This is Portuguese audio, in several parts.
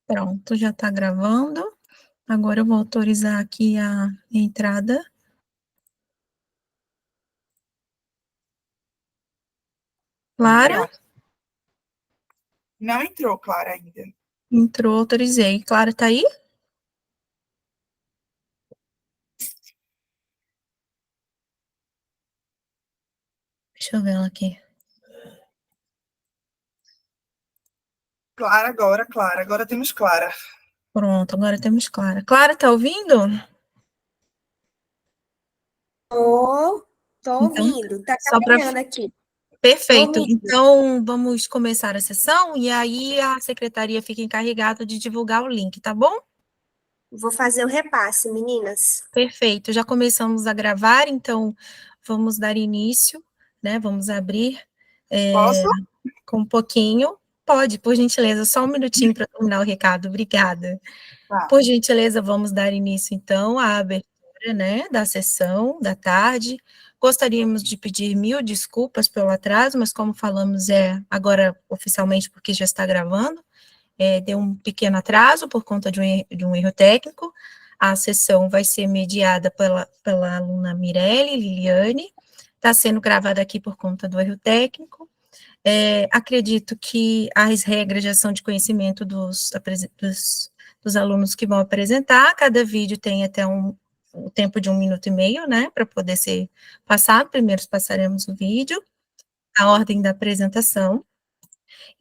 Pronto, já está gravando. Agora eu vou autorizar aqui a entrada. Clara? Não entrou, Clara, ainda. Entrou, autorizei. Clara, tá aí? Deixa eu ver ela aqui. Clara. Agora temos Clara. Pronto, agora temos Clara. Clara, tá ouvindo? Tô Então, ouvindo, tá só pra... carregando aqui. Perfeito. Ouvindo. Então, vamos começar a sessão e aí a secretaria fica encarregada de divulgar o link, tá bom? Vou fazer o repasse, meninas. Perfeito. Já começamos a gravar, então vamos dar início, né? Vamos abrir Posso? com um pouquinho. Pode, por gentileza, só um minutinho para terminar o recado. Obrigada. Tá. Por gentileza, vamos dar início, então, à abertura, né, da sessão da tarde. Gostaríamos de pedir 1000 desculpas pelo atraso, mas como falamos, agora oficialmente, porque já está gravando, deu um pequeno atraso por conta de um erro técnico. A sessão vai ser mediada pela aluna Mirelle Liliane, está sendo gravada aqui por conta do erro técnico. Acredito que as regras já são de conhecimento dos alunos que vão apresentar. Cada vídeo tem até o tempo de 1,5 minutos, né, para poder ser passado. Primeiro passaremos o vídeo, a ordem da apresentação.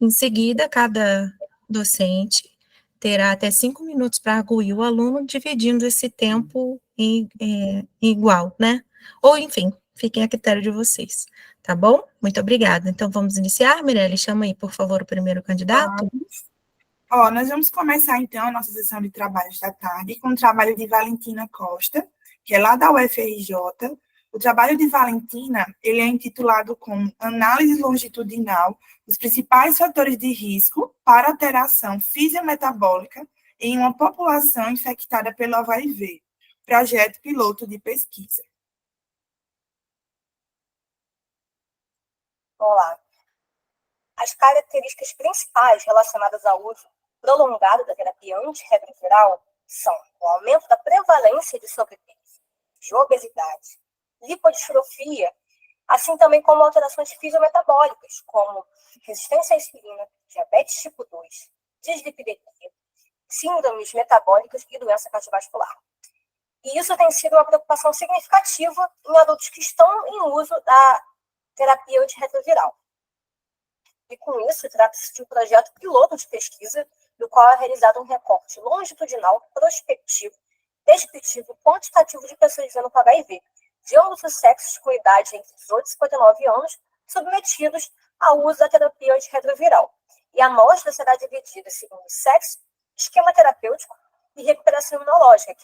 Em seguida, cada docente terá até 5 minutos para arguir o aluno, dividindo esse tempo em igual, né? Ou, enfim, fiquem a critério de vocês, tá bom? Muito obrigada. Então, vamos iniciar, Mirelle? Chama aí, por favor, o primeiro candidato. Nós vamos começar, então, a nossa sessão de trabalhos da tarde com o trabalho de Valentina Costa, que é lá da UFRJ. O trabalho de Valentina, ele é intitulado como Análise Longitudinal dos principais fatores de risco para alteração fisiometabólica em uma população infectada pelo HIV, projeto piloto de pesquisa. Olá. As características principais relacionadas ao uso prolongado da terapia antirretroviral são o aumento da prevalência de sobrepeso, de obesidade, lipodistrofia, assim também como alterações fisiometabólicas, como resistência à insulina, diabetes tipo 2, dislipidemia, síndromes metabólicas e doença cardiovascular. E isso tem sido uma preocupação significativa em adultos que estão em uso da terapia antirretroviral. E com isso, trata-se de um projeto piloto de pesquisa, no qual é realizado um recorte longitudinal, prospectivo, descritivo e quantitativo de pessoas vivendo com HIV, de ambos os sexos com idade entre 18 e 59 anos, submetidos ao uso da terapia antirretroviral. E a amostra será dividida segundo sexo, esquema terapêutico e recuperação imunológica.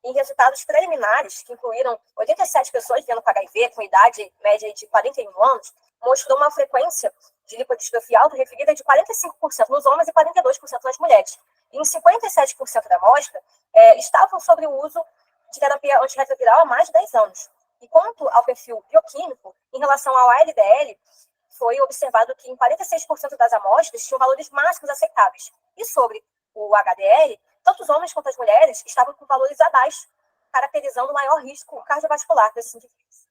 Em resultados preliminares, que incluíram 87 pessoas vivendo com HIV, com idade média de 41 anos, mostrou uma frequência de lipodistrofia auto-referida de 45% nos homens e 42% nas mulheres. E em 57% da amostra, estavam sobre o uso de terapia antirretroviral há mais de 10 anos. E quanto ao perfil bioquímico, em relação ao LDL, foi observado que em 46% das amostras tinham valores máximos aceitáveis. E sobre o HDL, tanto os homens quanto as mulheres estavam com valores abaixo, caracterizando o maior risco cardiovascular desses indivíduos.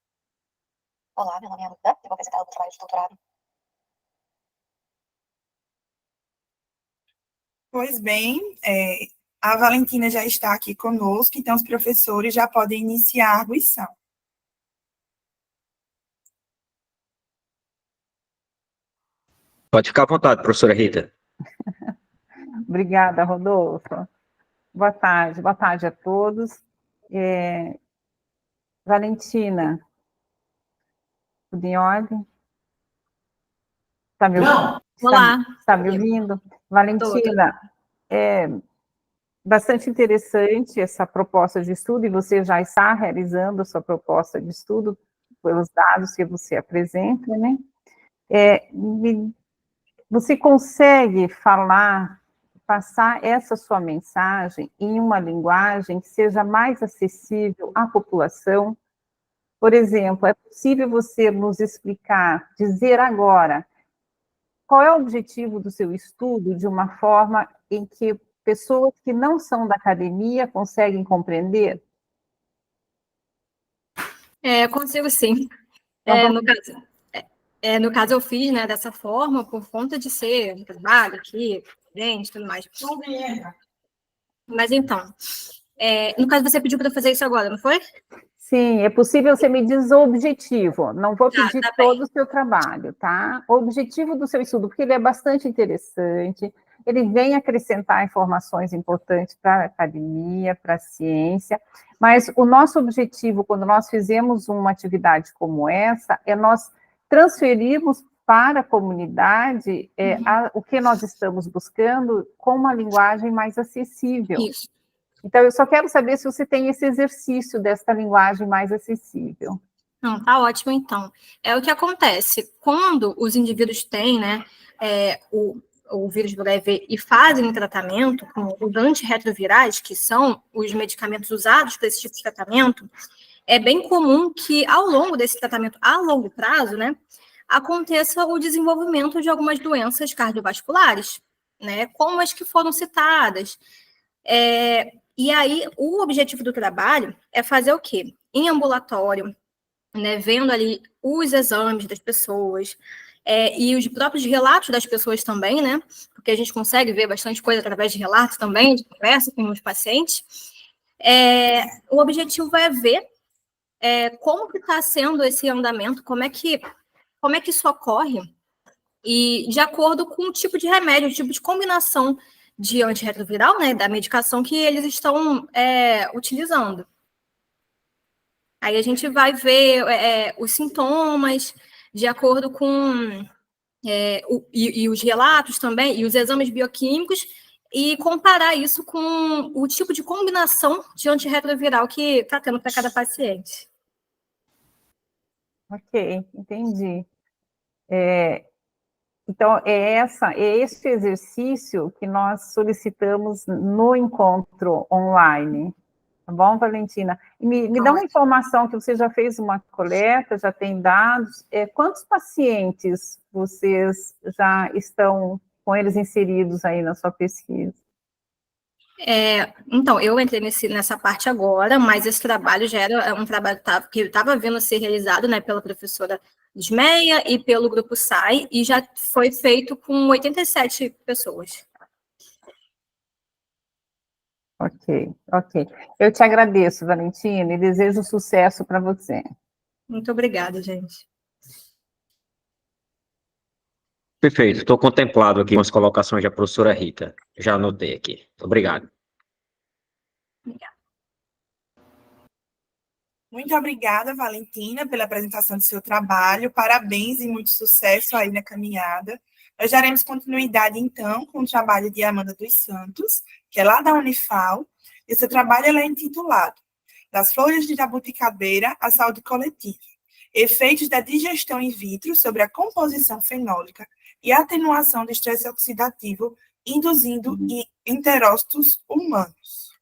Olá, meu nome é Amanda, eu vou apresentar o trabalho de doutorado. Pois bem, a Valentina já está aqui conosco, então os professores já podem iniciar a arguição. Pode ficar à vontade, professora Rita. Obrigada, Rodolfo. Boa tarde a todos. Valentina, tudo em ordem? Está me ouvindo? Olá. Está me ouvindo? Valentina, é bastante interessante essa proposta de estudo, e você já está realizando a sua proposta de estudo pelos dados que você apresenta, né? Você consegue passar essa sua mensagem em uma linguagem que seja mais acessível à população? Por exemplo, é possível você nos explicar, dizer agora, qual é o objetivo do seu estudo de uma forma em que pessoas que não são da academia conseguem compreender? Consigo sim. Então, vamos- No caso, eu fiz, né, dessa forma por conta de ser um trabalho aqui, gente, tudo mais. Mas então, no caso, você pediu para eu fazer isso agora, não foi? Sim, é possível você me diz o objetivo, não vou pedir tá todo o seu trabalho, tá? O objetivo do seu estudo, porque ele é bastante interessante, ele vem acrescentar informações importantes para a academia, para a ciência, mas o nosso objetivo, quando nós fizemos uma atividade como essa, é nós transferirmos para a comunidade o que nós estamos buscando com uma linguagem mais acessível. Isso. Então, eu só quero saber se você tem esse exercício dessa linguagem mais acessível. Não, tá ótimo, então. É o que acontece. Quando os indivíduos têm, né, o vírus do HIV e fazem um tratamento com os antirretrovirais, que são os medicamentos usados para esse tipo de tratamento, é bem comum que, ao longo desse tratamento a longo prazo, né, aconteça o desenvolvimento de algumas doenças cardiovasculares, né, como as que foram citadas. E aí, o objetivo do trabalho é fazer o quê? Em ambulatório, né, vendo ali os exames das pessoas e os próprios relatos das pessoas também, né? Porque a gente consegue ver bastante coisa através de relatos também, de conversa com os pacientes. O objetivo é ver como que está sendo esse andamento, como é que isso ocorre, e de acordo com o tipo de remédio, o tipo de combinação de antirretroviral, né, da medicação que eles estão utilizando. Aí a gente vai ver os sintomas, de acordo com e os relatos também, e os exames bioquímicos, e comparar isso com o tipo de combinação de antirretroviral que está tendo para cada paciente. Ok, entendi. Então, é esse exercício que nós solicitamos no encontro online. Tá bom, Valentina? E me dá uma informação que você já fez uma coleta, já tem dados. Quantos pacientes vocês já estão com eles inseridos aí na sua pesquisa? Então, eu entrei nessa parte agora, mas esse trabalho já era um trabalho que estava vindo a ser realizado, né, pela professora Lismeia e pelo grupo SAI, e já foi feito com 87 pessoas. Ok. Eu te agradeço, Valentina, e desejo sucesso para você. Muito obrigada, gente. Perfeito, estou contemplado aqui com as colocações da professora Rita. Já anotei aqui. Obrigado. Muito obrigada, Valentina, pela apresentação do seu trabalho. Parabéns e muito sucesso aí na caminhada. Nós daremos continuidade, então, com o trabalho de Amanda dos Santos, que é lá da Unifal. Esse trabalho é intitulado Das Flores de Jabuticabeira à Saúde Coletiva. Efeitos da digestão in vitro sobre a composição fenólica e atenuação do estresse oxidativo induzindo enterócitos humanos.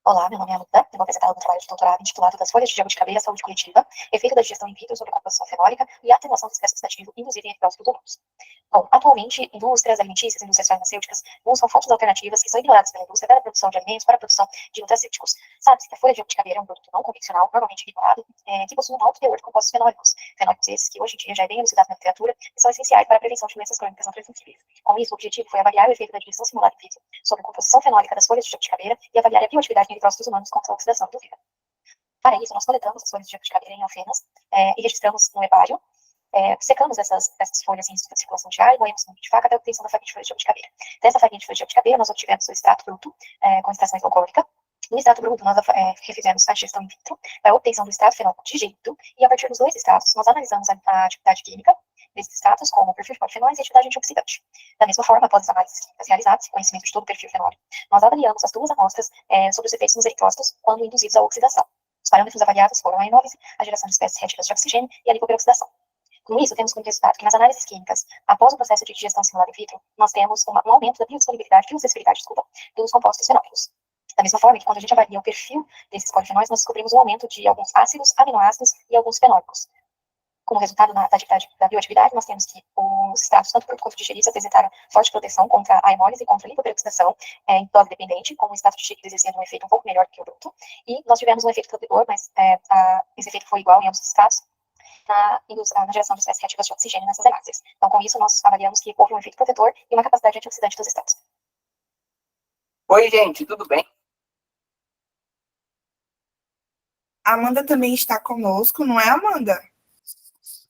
Olá, meu nome é Amanda, eu vou apresentar o trabalho de doutorado intitulado Das Folhas de Jabuticabeira à Saúde Coletiva, efeito da digestão in vitro sobre a composição fenólica e a atenuação do estresse oxidativo induzido em enterócitos humanos. Bom, atualmente, indústrias alimentícias, indústrias farmacêuticas buscam fontes alternativas que são ignoradas pela indústria para a produção de alimentos, para a produção de nutracêuticos. Sabe-se que a folha de jabuticabeira é um produto não convencional, normalmente ignorado, que possui um alto teor de compostos fenólicos. Fenólicos esses que hoje em dia já é bem elucidados na literatura e são essenciais para a prevenção de doenças crônicas não transmissíveis. Com isso, o objetivo foi avaliar o efeito da digestão simulada in vitro sobre a composição fenólica das folhas de jabuticabeira e avaliar a bioatividade em eritrócitos humanos contra a oxidação induzida. Para isso, nós coletamos as folhas de jabuticabeira em alfenas e registramos no herbário. Secamos essas folhas em circulação de ar e moemos no de faca até a obtenção da farinha de folha de jabuticabeira. Dessa farinha de folha de jabuticabeira, nós obtivemos o extrato bruto com extração isocólica. No extrato bruto, nós refizemos a digestão in vitro para a obtenção do extrato fenólico digerido, e a partir dos dois extratos, nós analisamos a atividade química desses extratos, como o perfil de polifenóis e a atividade antioxidante. Da mesma forma, após as análises químicas realizadas, conhecimento de todo o perfil fenólico, nós avaliamos as duas amostras sobre os efeitos nos eritrócitos quando induzidos à oxidação. Os parâmetros avaliados foram a hemólise, a geração de espécies réticas de oxigênio e a lipoperixidação. Com isso, temos como resultado que nas análises químicas, após o processo de digestão simulada in vitro, nós temos um aumento da biodisponibilidade dos compostos fenólicos. Da mesma forma que quando a gente avalia o perfil desses polifenóis, nós descobrimos um aumento de alguns ácidos, aminoácidos e alguns fenólicos. como resultado da bioatividade, nós temos que os extratos, tanto bruto quanto digeridos, apresentaram forte proteção contra a hemólise e contra a lipoperoxidação em dose dependente, com o extrato de líquido exercendo um efeito um pouco melhor que o bruto. E nós tivemos um efeito protetor, mas esse efeito foi igual em ambos os extratos, na geração de espécies reativas de oxigênio nessas hemácias. Então, com isso, nós avaliamos que houve um efeito protetor e uma capacidade antioxidante dos extratos. Oi, gente, tudo bem? A Amanda também está conosco, não é, Amanda?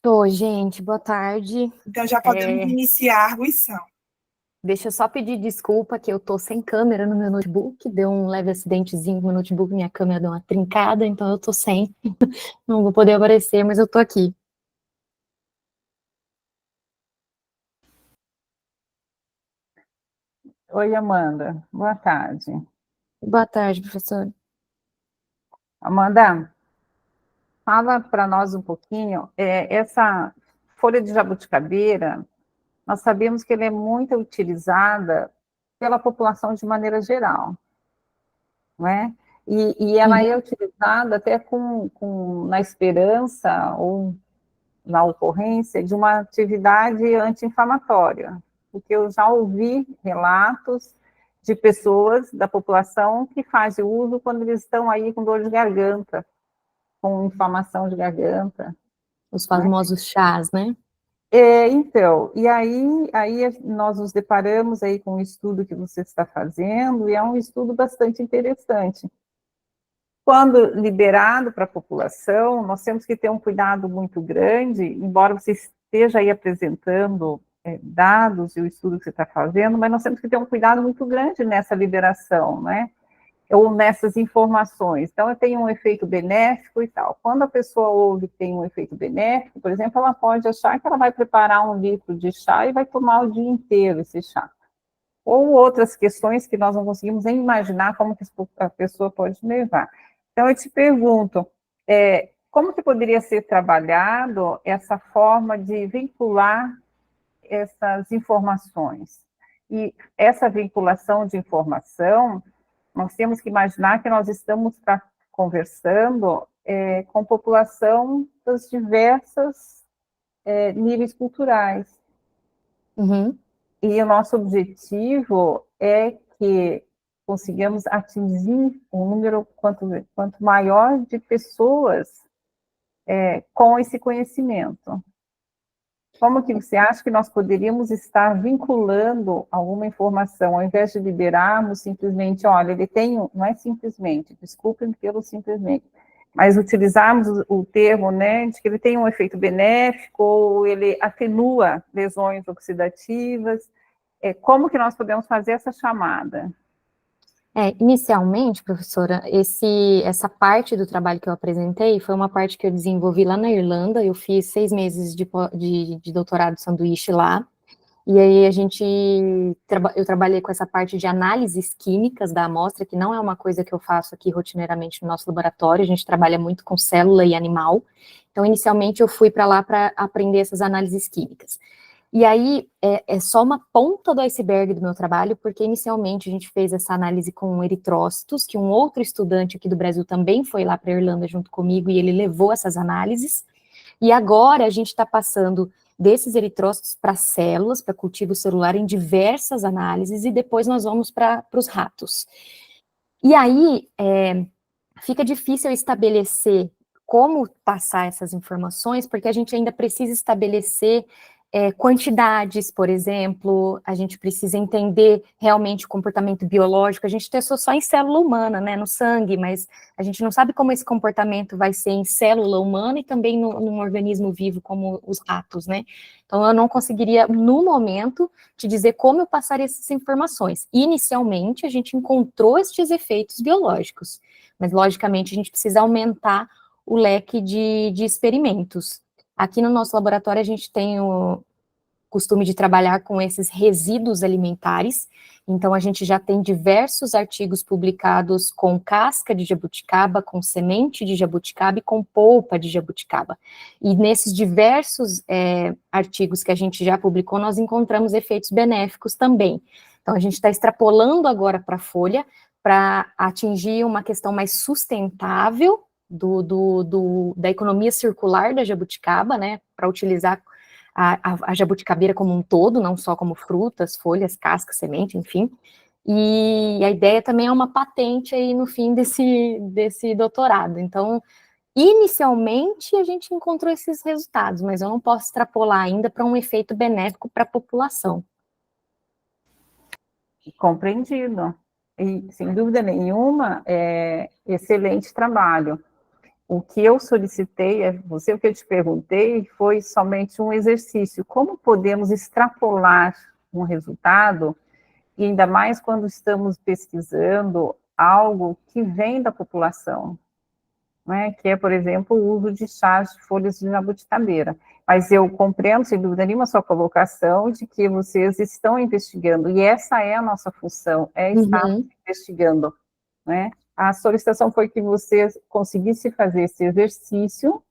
Tô, gente, boa tarde. Então já podemos iniciar a arguição. Deixa eu só pedir desculpa que eu tô sem câmera no meu notebook, deu um leve acidentezinho no meu notebook, minha câmera deu uma trincada, então eu tô sem, não vou poder aparecer, mas eu tô aqui. Oi, Amanda. Boa tarde. Boa tarde, professor. Amanda, fala para nós um pouquinho, essa folha de jabuticabeira, nós sabemos que ela é muito utilizada pela população de maneira geral, não é? E ela é utilizada até na esperança ou na ocorrência de uma atividade anti-inflamatória, porque eu já ouvi relatos de pessoas da população que fazem uso quando eles estão aí com dor de garganta, com inflamação de garganta. Os famosos chás, né? Então, e aí nós nos deparamos aí com o estudo que você está fazendo, e é um estudo bastante interessante. Quando liberado para a população, nós temos que ter um cuidado muito grande, embora você esteja aí apresentando dados e o estudo que você está fazendo, mas nós temos que ter um cuidado muito grande nessa liberação, né? Ou nessas informações. Então, tem um efeito benéfico e tal. Quando a pessoa ouve que tem um efeito benéfico, por exemplo, ela pode achar que ela vai preparar 1 litro de chá e vai tomar o dia inteiro esse chá. Ou outras questões que nós não conseguimos nem imaginar como que a pessoa pode levar. Então, eu te pergunto, como que poderia ser trabalhado essa forma de vincular essas informações? E essa vinculação de informação, nós temos que imaginar que nós estamos conversando com população dos diversos níveis culturais. Uhum. E o nosso objetivo é que consigamos atingir um número quanto maior de pessoas com esse conhecimento. Como que você acha que nós poderíamos estar vinculando alguma informação, ao invés de liberarmos simplesmente, olha, ele tem, não é simplesmente, desculpem pelo simplesmente, mas utilizarmos o termo, né, de que ele tem um efeito benéfico, ou ele atenua lesões oxidativas, como que nós podemos fazer essa chamada? Inicialmente, professora, essa parte do trabalho que eu apresentei foi uma parte que eu desenvolvi lá na Irlanda. Eu fiz 6 meses de doutorado de sanduíche lá, e aí eu trabalhei com essa parte de análises químicas da amostra, que não é uma coisa que eu faço aqui rotineiramente no nosso laboratório, a gente trabalha muito com célula e animal. Então, inicialmente, eu fui para lá para aprender essas análises químicas. E aí, é só uma ponta do iceberg do meu trabalho, porque inicialmente a gente fez essa análise com eritrócitos, que um outro estudante aqui do Brasil também foi lá para a Irlanda junto comigo, e ele levou essas análises. E agora a gente está passando desses eritrócitos para células, para cultivo celular, em diversas análises, e depois nós vamos para os ratos. E aí, fica difícil estabelecer como passar essas informações, porque a gente ainda precisa estabelecer quantidades, por exemplo, a gente precisa entender realmente o comportamento biológico. A gente testou só em célula humana, né, no sangue, mas a gente não sabe como esse comportamento vai ser em célula humana e também num organismo vivo como os ratos, né. Então, eu não conseguiria, no momento, te dizer como eu passaria essas informações. Inicialmente, a gente encontrou estes efeitos biológicos, mas, logicamente, a gente precisa aumentar o leque de experimentos. Aqui no nosso laboratório, a gente tem o costume de trabalhar com esses resíduos alimentares, então a gente já tem diversos artigos publicados com casca de jabuticaba, com semente de jabuticaba e com polpa de jabuticaba. E nesses diversos artigos que a gente já publicou, nós encontramos efeitos benéficos também. Então a gente está extrapolando agora para a folha, para atingir uma questão mais sustentável, da economia circular da jabuticaba, né, para utilizar a jabuticabeira como um todo, não só como frutas, folhas, casca, semente, enfim. E a ideia também é uma patente aí no fim desse doutorado. Então, inicialmente, a gente encontrou esses resultados, mas eu não posso extrapolar ainda para um efeito benéfico para a população. Compreendido. E, sem dúvida nenhuma, excelente trabalho. O que eu solicitei, o que eu te perguntei, foi somente um exercício. Como podemos extrapolar um resultado, e ainda mais quando estamos pesquisando algo que vem da população, né, que é, por exemplo, o uso de chás de folhas de jabuticabeira. Mas eu compreendo, sem dúvida nenhuma, a sua colocação de que vocês estão investigando, e essa é a nossa função, é estar investigando, né? A solicitação foi que vocês conseguissem fazer esse exercício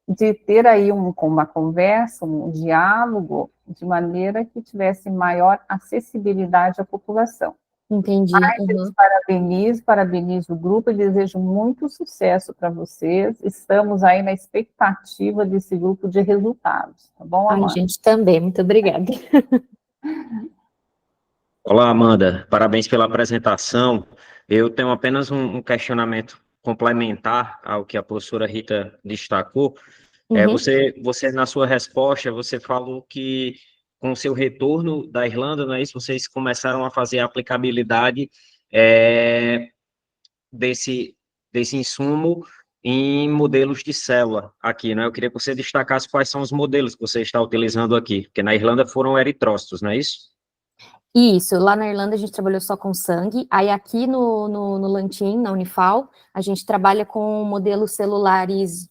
de ter aí uma conversa, um diálogo, de maneira que tivesse maior acessibilidade à população. Entendi. Parabenizo o grupo e desejo muito sucesso para vocês. Estamos aí na expectativa desse grupo de resultados, tá bom, Amanda? A gente também, muito obrigada. Olá, Amanda. Parabéns pela apresentação. Eu tenho apenas um questionamento complementar ao que a professora Rita destacou. Você, na sua resposta, você falou que com o seu retorno da Irlanda, não é isso? Vocês começaram a fazer a aplicabilidade desse insumo em modelos de célula aqui, né? Eu queria que você destacasse quais são os modelos que você está utilizando aqui, porque na Irlanda foram eritrócitos, não é isso? Isso, lá na Irlanda a gente trabalhou só com sangue, aí aqui no Lantin, na Unifal, a gente trabalha com modelos celulares,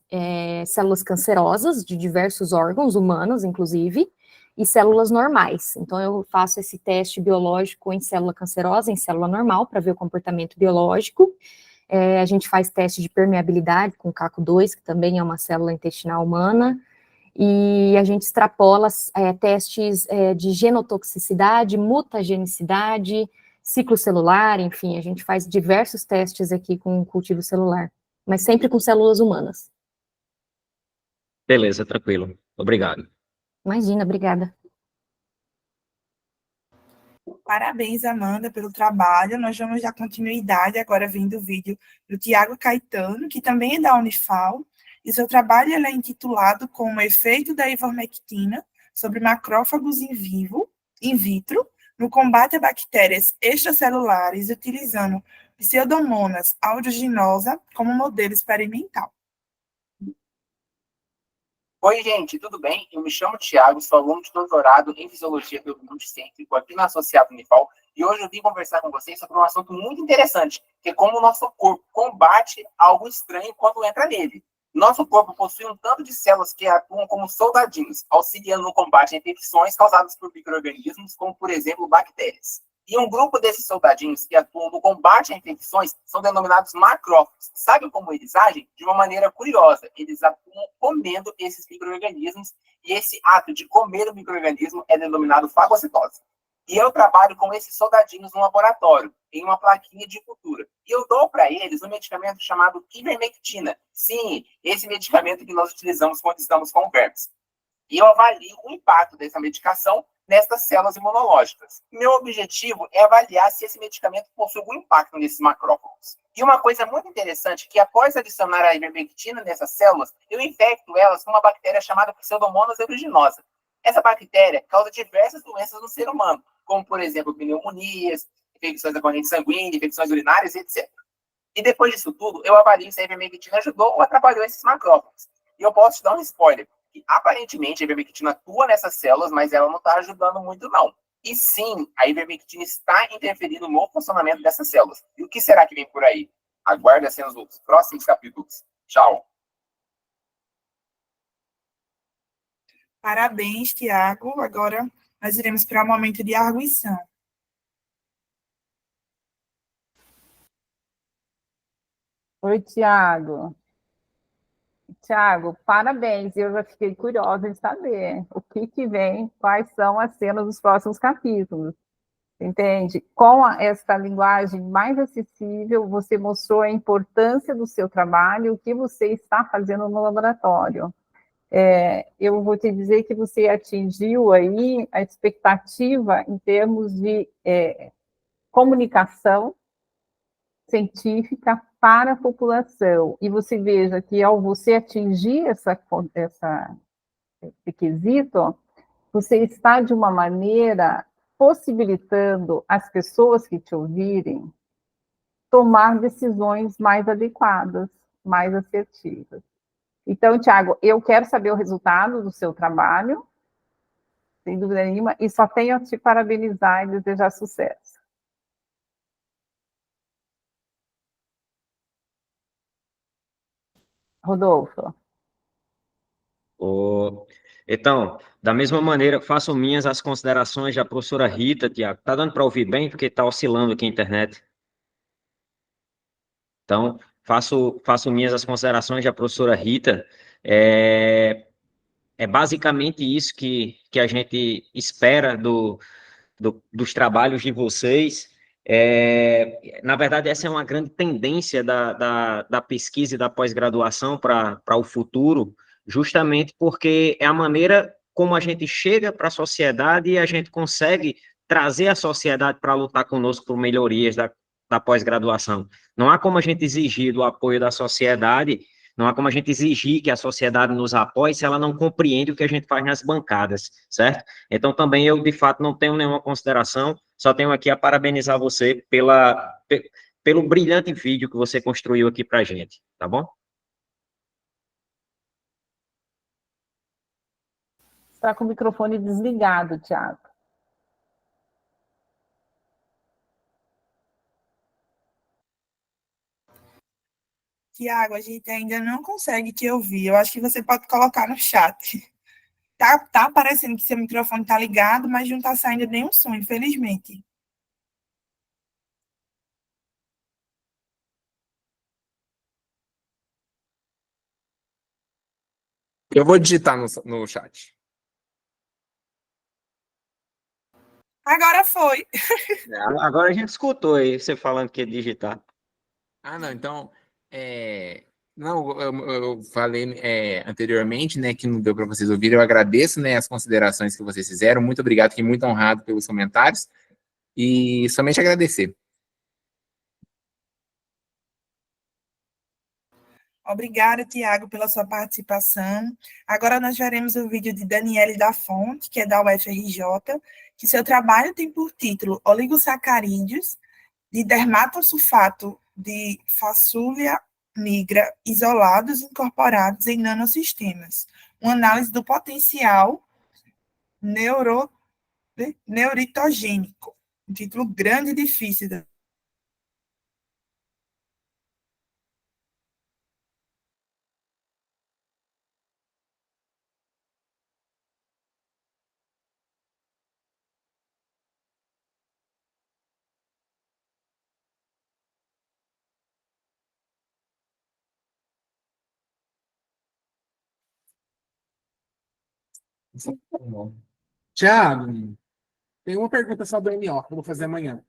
células cancerosas de diversos órgãos, humanos inclusive, e células normais. Então eu faço esse teste biológico em célula cancerosa, em célula normal, para ver o comportamento biológico. A gente faz teste de permeabilidade com CACO2, que também é uma célula intestinal humana, e a gente extrapola testes de genotoxicidade, mutagenicidade, ciclo celular, enfim, a gente faz diversos testes aqui com cultivo celular, mas sempre com células humanas. Beleza, tranquilo. Obrigado. Imagina, obrigada. Parabéns, Amanda, pelo trabalho. Nós vamos dar continuidade agora vendo o vídeo do Tiago Caetano, que também é da Unifal, e seu trabalho é intitulado como Efeito da Ivermectina sobre macrófagos in vitro, no combate a bactérias extracelulares, utilizando Pseudomonas aeruginosa como modelo experimental. Oi, gente, tudo bem? Eu me chamo Thiago, sou aluno de doutorado em Fisiologia do Multicêntrico aqui na Associado Unifal, e hoje eu vim conversar com vocês sobre um assunto muito interessante, que é como o nosso corpo combate algo estranho quando entra nele. Nosso corpo possui um tanto de células que atuam como soldadinhos, auxiliando no combate a infecções causadas por micro-organismos, como, por exemplo, bactérias. E um grupo desses soldadinhos que atuam no combate a infecções são denominados macrófagos. Sabe como eles agem? De uma maneira curiosa. Eles atuam comendo esses micro-organismos, e esse ato de comer o micro-organismo é denominado fagocitose. E eu trabalho com esses soldadinhos no laboratório, em uma plaquinha de cultura. E eu dou para eles um medicamento chamado ivermectina. Sim, esse medicamento que nós utilizamos quando estamos com vermes. E eu avalio o impacto dessa medicação nestas células imunológicas. Meu objetivo é avaliar se esse medicamento possui algum impacto nesses macrófagos. E uma coisa muito interessante é que após adicionar a ivermectina nessas células, eu infecto elas com uma bactéria chamada Pseudomonas aeruginosa. Essa bactéria causa diversas doenças no ser humano, como, por exemplo, pneumonias, infecções da corrente sanguínea, infecções urinárias, etc. E depois disso tudo, eu avalio se a ivermectina ajudou ou atrapalhou esses macrófagos. E eu posso te dar um spoiler, que aparentemente a ivermectina atua nessas células, mas ela não está ajudando muito, não. E sim, a ivermectina está interferindo no funcionamento dessas células. E o que será que vem por aí? Aguarde as cenas dos próximos capítulos. Tchau! Parabéns, Tiago. Agora nós iremos para o momento de arguição. Oi, Tiago. Tiago, parabéns. Eu já fiquei curiosa em saber o que vem, quais são as cenas dos próximos capítulos. Entende? Com essa linguagem mais acessível, você mostrou a importância do seu trabalho, o que você está fazendo no laboratório. Eu vou te dizer que você atingiu aí a expectativa em termos de comunicação científica para a população. E você veja que ao você atingir esse quesito, você está, de uma maneira, possibilitando as pessoas que te ouvirem tomar decisões mais adequadas, mais assertivas. Então, Tiago, eu quero saber o resultado do seu trabalho, sem dúvida nenhuma, e só tenho a te parabenizar e desejar sucesso. Rodolfo. Então, da mesma maneira, faço minhas as considerações da professora Rita, Tiago. Tá dando para ouvir bem? Porque está oscilando aqui a internet. Então, faço minhas as considerações da professora Rita. É basicamente isso que a gente espera dos trabalhos de vocês. Na verdade, essa é uma grande tendência da pesquisa e da pós-graduação para o futuro, justamente porque é a maneira como a gente chega para a sociedade e a gente consegue trazer a sociedade para lutar conosco por melhorias da pós-graduação. Não há como a gente exigir do apoio da sociedade, não há como a gente exigir que a sociedade nos apoie se ela não compreende o que a gente faz nas bancadas, certo? Então, também eu, de fato, não tenho nenhuma consideração, só tenho aqui a parabenizar você pelo brilhante vídeo que você construiu aqui para a gente, tá bom? Está com o microfone desligado, Tiago. Tiago, a gente ainda não consegue te ouvir. Eu acho que você pode colocar no chat. Tá aparecendo que seu microfone está ligado, mas não está saindo nenhum som, infelizmente. Eu vou digitar no chat. Agora foi. Agora a gente escutou aí você falando que ia digitar. Não, então, não, eu falei anteriormente, né, que não deu para vocês ouvirem. Eu agradeço, né, as considerações que vocês fizeram. Muito obrigado, fiquei muito honrado pelos comentários e somente agradecer. Obrigada, Tiago, pela sua participação. Agora nós veremos o vídeo de Daniele da Fonte, que é da UFRJ, que seu trabalho tem por título Oligosacarídeos de dermatosulfato de Phacelia nigra isolados incorporados em nanosistemas. Uma análise do potencial neuritogênico. Um título grande e difícil. Tiago, tem uma pergunta sobre o NO que eu vou fazer amanhã.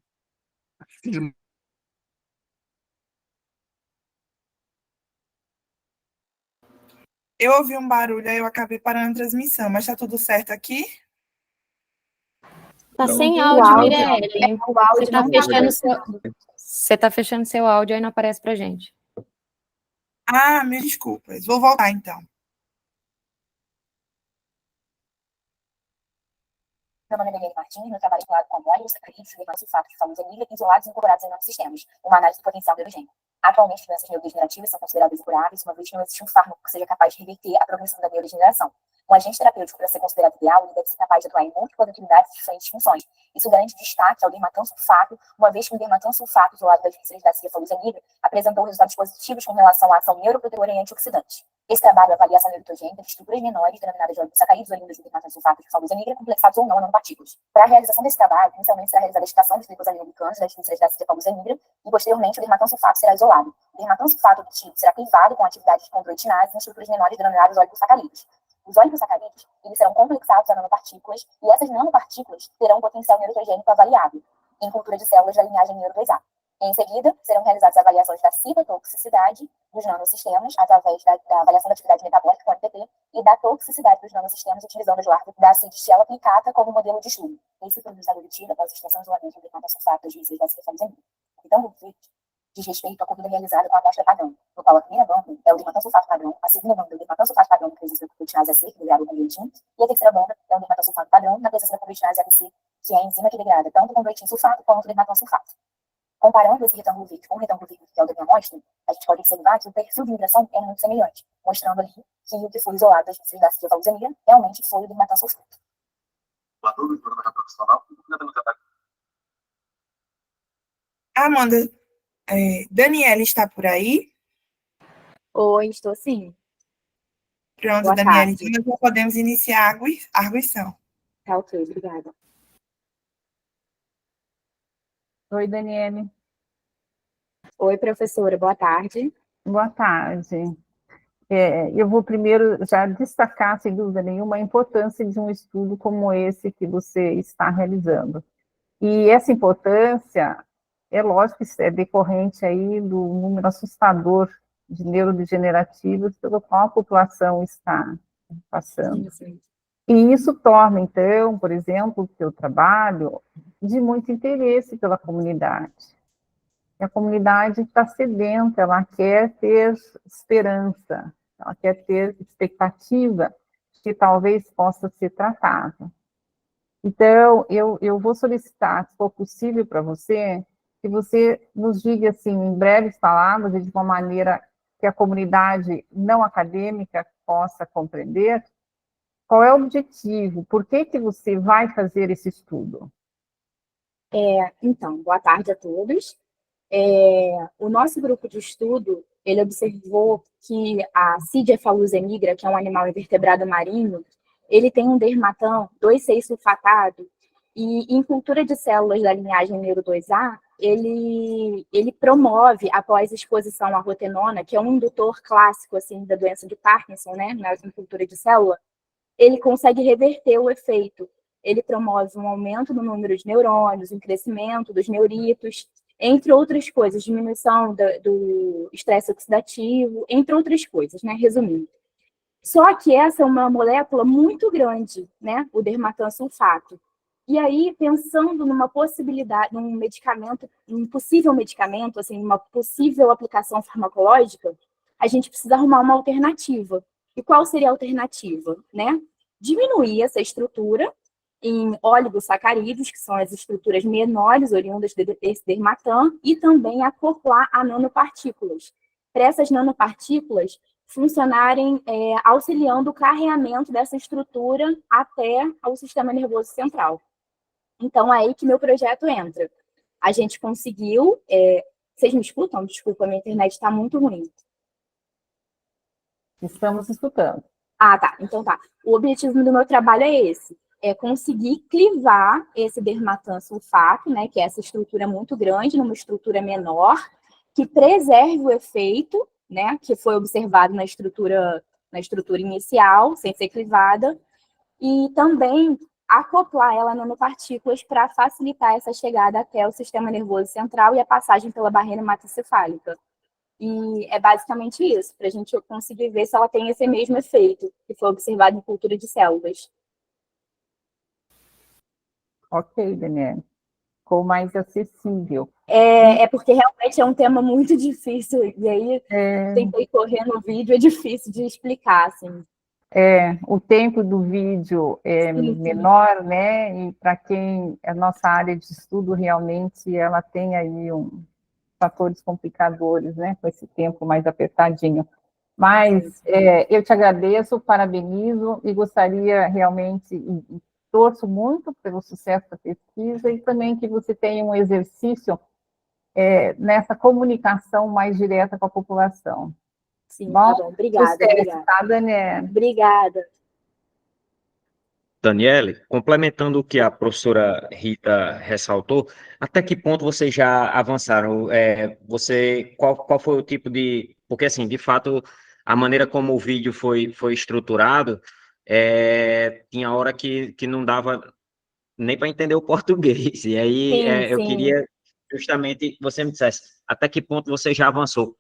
Eu ouvi um barulho, aí eu acabei parando a transmissão, mas está tudo certo aqui? Tá sem áudio, Mirelle. Você tá fechando seu áudio, aí não aparece pra gente. Me desculpas. Vou voltar, então. Meu nome é Daniele Martins, meu trabalho é vinculado com oligosacarídeos, dermatosulfato de Phacelia isolados e incorporados em nanosistemas, uma análise do potencial neurogênico. Atualmente, doenças neurodegenerativas são consideradas incuráveis, uma vez que não existe um fármaco que seja capaz de reverter a progressão da neurodegeneração. Um agente terapêutico, para ser considerado ideal, ele deve ser capaz de atuar em múltiplas atividades de diferentes funções. Isso garante destaque ao dermatansulfato, uma vez que o dermatansulfato isolado das vísceras da Phacelia nigra apresentou resultados positivos com relação à ação neuroprotetora e antioxidante. Esse trabalho avalia a ação neurotogênica de estruturas menores, denominadas de oligosacarídeos oriundos de dermatansulfato de Phacelia nigra, complexados ou não a nanopartículas. Para a realização desse trabalho, inicialmente será realizada a extração dos glicosaminoglicans das vísceras da Phacelia nigra e, posteriormente, o dermatansulfato será isolado. O dermatansulfato obtido será clivado com atividade de controle tinase em estruturas menores denominadas oligosacarídeos. Os oligosacarídeos eles serão complexados a nanopartículas e essas nanopartículas terão um potencial neurotogênico avaliável. em cultura de células da linhagem neuro 2A. Em seguida, serão realizadas avaliações da citotoxicidade dos nanosistemas, através da avaliação da atividade metabólica, com MPT, e da toxicidade dos nanosistemas, utilizando os larvos da Acidistiella plicata como modelo de estudo. Esse foi o obtido após a extensão de isolamento de sulfato das vísceras da cefalozemia. Então, o que diz respeito à corrida realizada com a amostra padrão, no qual a primeira banda é o dermatansulfato padrão, a segunda banda é o dermatansulfato padrão na presença da curetinase AC, que degrada o convertim, e a terceira banda é o dermatansulfato padrão na presença da curetinase ABC, que é a enzima que degrada tanto o convertim sulfato quanto o dermatansulfato. Comparando esse retângulo verde com o retângulo verde que é o da minha amostra, a gente pode observar que o perfil de migração é muito semelhante, mostrando ali que o que foi isolado das vísceras da cefalozemia realmente foi o dermatansulfato. Amanda, Daniela está por aí? Oi, estou sim. Pronto, Boa Daniela, tarde. então nós já podemos iniciar a arguição. Tá ok, obrigada. Oi, Daniele. Oi, professora, boa tarde. Boa tarde. Eu vou primeiro já destacar, sem dúvida nenhuma, a importância de um estudo como esse que você está realizando. E essa importância, é lógico, é decorrente aí do número assustador de neurodegenerativos pelo qual a população está passando. Sim. E isso torna, então, por exemplo, o seu trabalho de muito interesse pela comunidade. E a comunidade está sedenta, ela quer ter esperança, ela quer ter expectativa que talvez possa ser tratada. Então, eu vou solicitar, se for possível para você, que você nos diga, assim, em breves palavras, e de uma maneira que a comunidade não acadêmica possa compreender, qual é o objetivo, por que você vai fazer esse estudo? Então, boa tarde a todos. O nosso grupo de estudo, ele observou que a Cidefalus nigra, que é um animal invertebrado marinho, ele tem um dermatão 2,6-sulfatado, e em cultura de células da linhagem neuro 2A, ele promove, após exposição à rotenona, que é um indutor clássico assim, da doença de Parkinson, né, na cultura de célula, ele consegue reverter o efeito. Ele promove um aumento no número de neurônios, um crescimento dos neuritos, entre outras coisas, diminuição do estresse oxidativo, entre outras coisas, né, resumindo. Só que essa é uma molécula muito grande, né, o dermatansulfato. E aí, pensando numa possibilidade, num medicamento, um possível medicamento, assim, uma possível aplicação farmacológica, a gente precisa arrumar uma alternativa. E qual seria a alternativa, né? Diminuir essa estrutura em oligosacarídeos, que são as estruturas menores oriundas desse dermatã, e também acoplar a nanopartículas. Para essas nanopartículas funcionarem auxiliando o carreamento dessa estrutura até o sistema nervoso central. Então, é aí que meu projeto entra. A gente conseguiu... vocês me escutam? Desculpa, minha internet está muito ruim. Estamos escutando. Ah, tá. Então tá. O objetivo do meu trabalho é esse. É conseguir clivar esse dermatansulfato, né, que é essa estrutura muito grande, numa estrutura menor, que preserve o efeito, né, que foi observado na estrutura inicial, sem ser clivada, e também acoplar ela a nanopartículas para facilitar essa chegada até o sistema nervoso central e a passagem pela barreira hematocefálica. E é basicamente isso, para a gente conseguir ver se ela tem esse mesmo efeito que foi observado em cultura de células. Ok, Daniela. Ficou mais acessível. É porque realmente é um tema muito difícil, e aí tentei correr no vídeo, é difícil de explicar, assim. O tempo do vídeo é menor, né? E para quem a nossa área de estudo realmente ela tem aí fatores complicadores, né? Com esse tempo mais apertadinho. Mas eu te agradeço, parabenizo e gostaria realmente, e torço muito pelo sucesso da pesquisa e também que você tenha um exercício nessa comunicação mais direta com a população. Sim, tá bom. Obrigada. Sucesso, Obrigada. tá, Daniela? Obrigada. Daniele, complementando o que a professora Rita ressaltou, até que ponto vocês já avançaram? Qual foi o tipo de... Porque, assim, de fato, a maneira como o vídeo foi estruturado, tinha hora que não dava nem para entender o português. E aí Sim, eu sim. queria justamente que você me dissesse até que ponto você já avançou.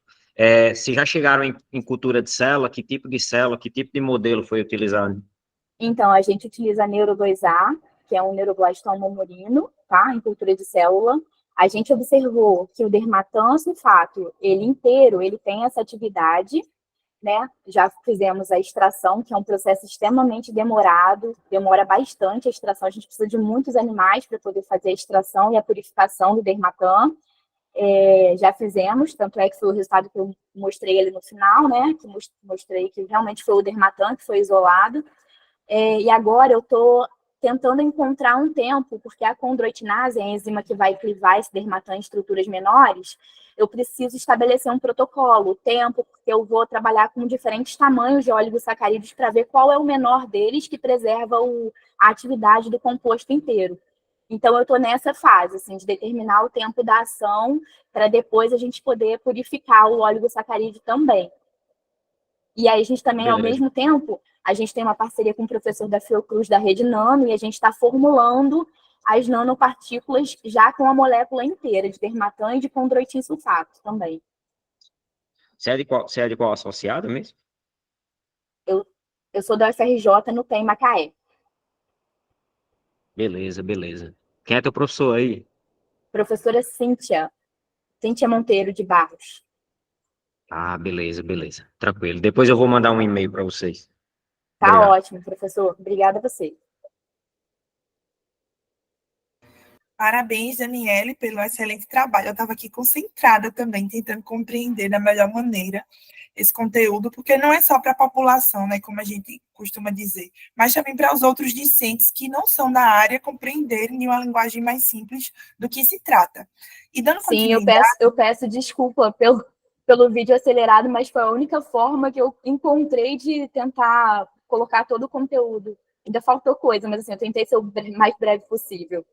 Se já chegaram em cultura de célula, que tipo de modelo foi utilizado? Então, a gente utiliza Neuro 2A, que é um neuroblastoma murino, tá? Em cultura de célula. A gente observou que o dermatan sulfato, ele inteiro, ele tem essa atividade, né? Já fizemos a extração, que é um processo extremamente demorado, demora bastante a extração, a gente precisa de muitos animais para poder fazer a extração e a purificação do dermatan. Já fizemos, tanto é que foi o resultado que eu mostrei ali no final, né? Que mostrei que realmente foi o dermatan que foi isolado. E agora eu estou tentando encontrar um tempo, porque a condroitinase, a enzima que vai clivar esse dermatan em estruturas menores, eu preciso estabelecer um protocolo, o tempo, porque eu vou trabalhar com diferentes tamanhos de oligosacarídeos para ver qual é o menor deles que preserva a atividade do composto inteiro. Então, eu estou nessa fase, assim, de determinar o tempo da ação para depois a gente poder purificar o oligosacarídeo também. E aí a gente também, ao Beleza. mesmo tempo, a gente tem uma parceria com o professor da Fiocruz da Rede Nano e a gente está formulando as nanopartículas já com a molécula inteira de dermatan e de condroitin sulfato também. Você é de qual associado mesmo? Eu sou da UFRJ no TEM Macaé. Beleza, beleza. Quem é teu professor aí? Professora Cíntia Monteiro de Barros. Ah, beleza, beleza. Tranquilo. Depois eu vou mandar um e-mail para vocês. Tá Obrigado. ótimo, professor. Obrigada a você. Parabéns, Daniele, pelo excelente trabalho. Eu estava aqui concentrada também, tentando compreender da melhor maneira esse conteúdo, porque não é só para a população, né, como a gente costuma dizer, mas também para os outros discentes que não são da área compreenderem em uma linguagem mais simples do que se trata. E dando Sim, continuidade... eu peço desculpa pelo vídeo acelerado, mas foi a única forma que eu encontrei de tentar colocar todo o conteúdo. Ainda faltou coisa, mas assim, eu tentei ser o mais breve possível.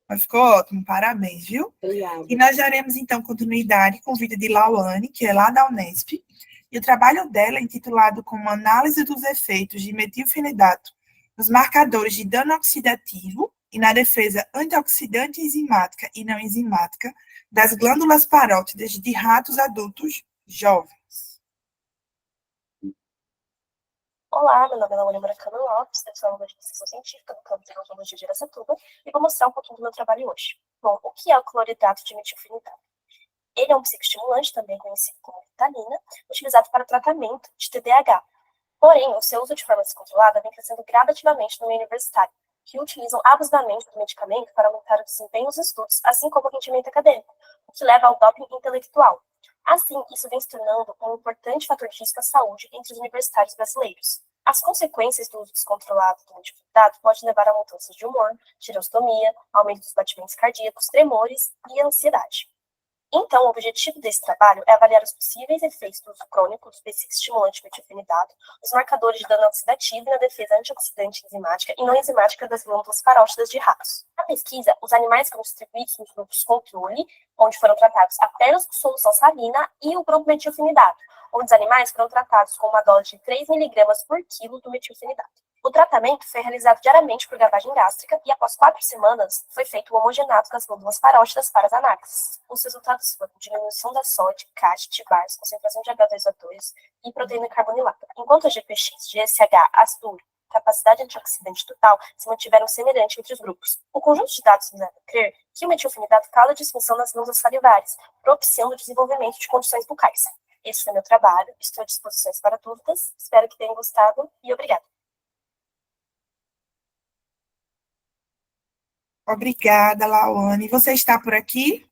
Mas ficou ótimo, parabéns, viu? Obrigada. E nós daremos, então, continuidade com o vídeo de Lauane, que é lá da Unesp, e o trabalho dela é intitulado como Análise dos efeitos de metilfenidato nos marcadores de dano oxidativo e na defesa antioxidante enzimática e não enzimática das glândulas parótidas de ratos adultos jovens. Olá, meu nome é Laura Murakami Lopes, eu sou aluna de iniciação científica do campo de tecnologia de Aracatuba e vou mostrar um pouquinho do meu trabalho hoje. Bom, o que é o cloridrato de metilfenidato? Ele é um psicoestimulante, também conhecido como vitamina, utilizado para o tratamento de TDAH. Porém, o seu uso de forma descontrolada vem crescendo gradativamente no meio universitário, que utilizam abusivamente do medicamento para aumentar o desempenho nos estudos, assim como o rendimento acadêmico, o que leva ao doping intelectual. Assim, isso vem se tornando um importante fator de risco à saúde entre os universitários brasileiros. As consequências do uso descontrolado do medicamento podem levar a mudanças de humor, tirostomia, aumento dos batimentos cardíacos, tremores e ansiedade. Então, o objetivo desse trabalho é avaliar os possíveis efeitos do uso crônico do estimulante metilfenidato, os marcadores de dano oxidativo e na defesa antioxidante enzimática e não enzimática das glândulas parótidas de ratos. Na pesquisa, os animais foram distribuídos nos grupos controle, onde foram tratados apenas com solução salina, e o grupo metilfenidato, onde os animais foram tratados com uma dose de 3 mg por quilo do metilfenidato. O tratamento foi realizado diariamente por lavagem gástrica e, após 4 semanas, foi feito o homogenato das glândulas parótidas para as análises. Os resultados foram diminuição da SOD, CAT, TBARS, concentração de H2O2 e proteína carbonilada, enquanto a GPX, GSH, ácido úrico, capacidade antioxidante total se mantiveram semelhantes entre os grupos. O conjunto de dados nos leva a crer que o metilfenidato causa disfunção das glândulas salivares, propiciando o desenvolvimento de condições bucais. Esse foi meu trabalho, estou à disposição para dúvidas, espero que tenham gostado e obrigada. Obrigada, Lauane. Você está por aqui?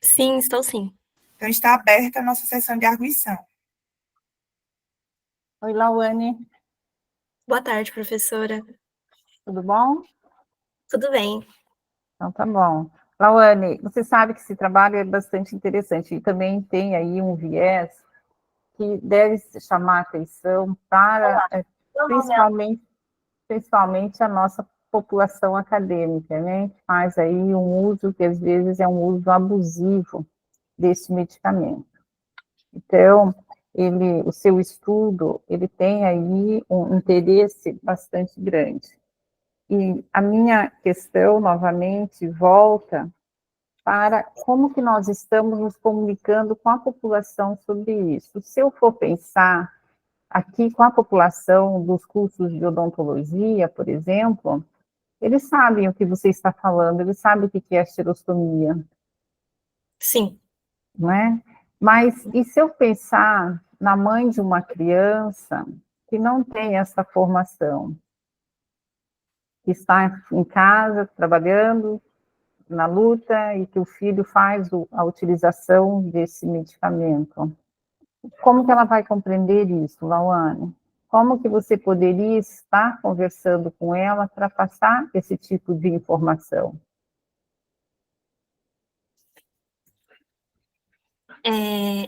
Sim, estou sim. Então, está aberta a nossa sessão de arguição. Oi, Lauane. Boa tarde, professora. Tudo bom? Tudo bem. Então, tá bom. Lauane, você sabe que esse trabalho é bastante interessante e também tem aí um viés que deve chamar atenção para, principalmente a nossa população acadêmica, né, que faz aí um uso que às vezes é um uso abusivo desse medicamento. Então, o seu estudo, ele tem aí um interesse bastante grande. E a minha questão, novamente, volta para como que nós estamos nos comunicando com a população sobre isso. Se eu for pensar aqui com a população dos cursos de odontologia, por exemplo, eles sabem o que você está falando, eles sabem o que é xerostomia. Sim. Não é? Mas, e se eu pensar na mãe de uma criança que não tem essa formação, que está em casa, trabalhando, na luta, e que o filho faz a utilização desse medicamento? Como que ela vai compreender isso, Lauane? Como que você poderia estar conversando com ela para passar esse tipo de informação?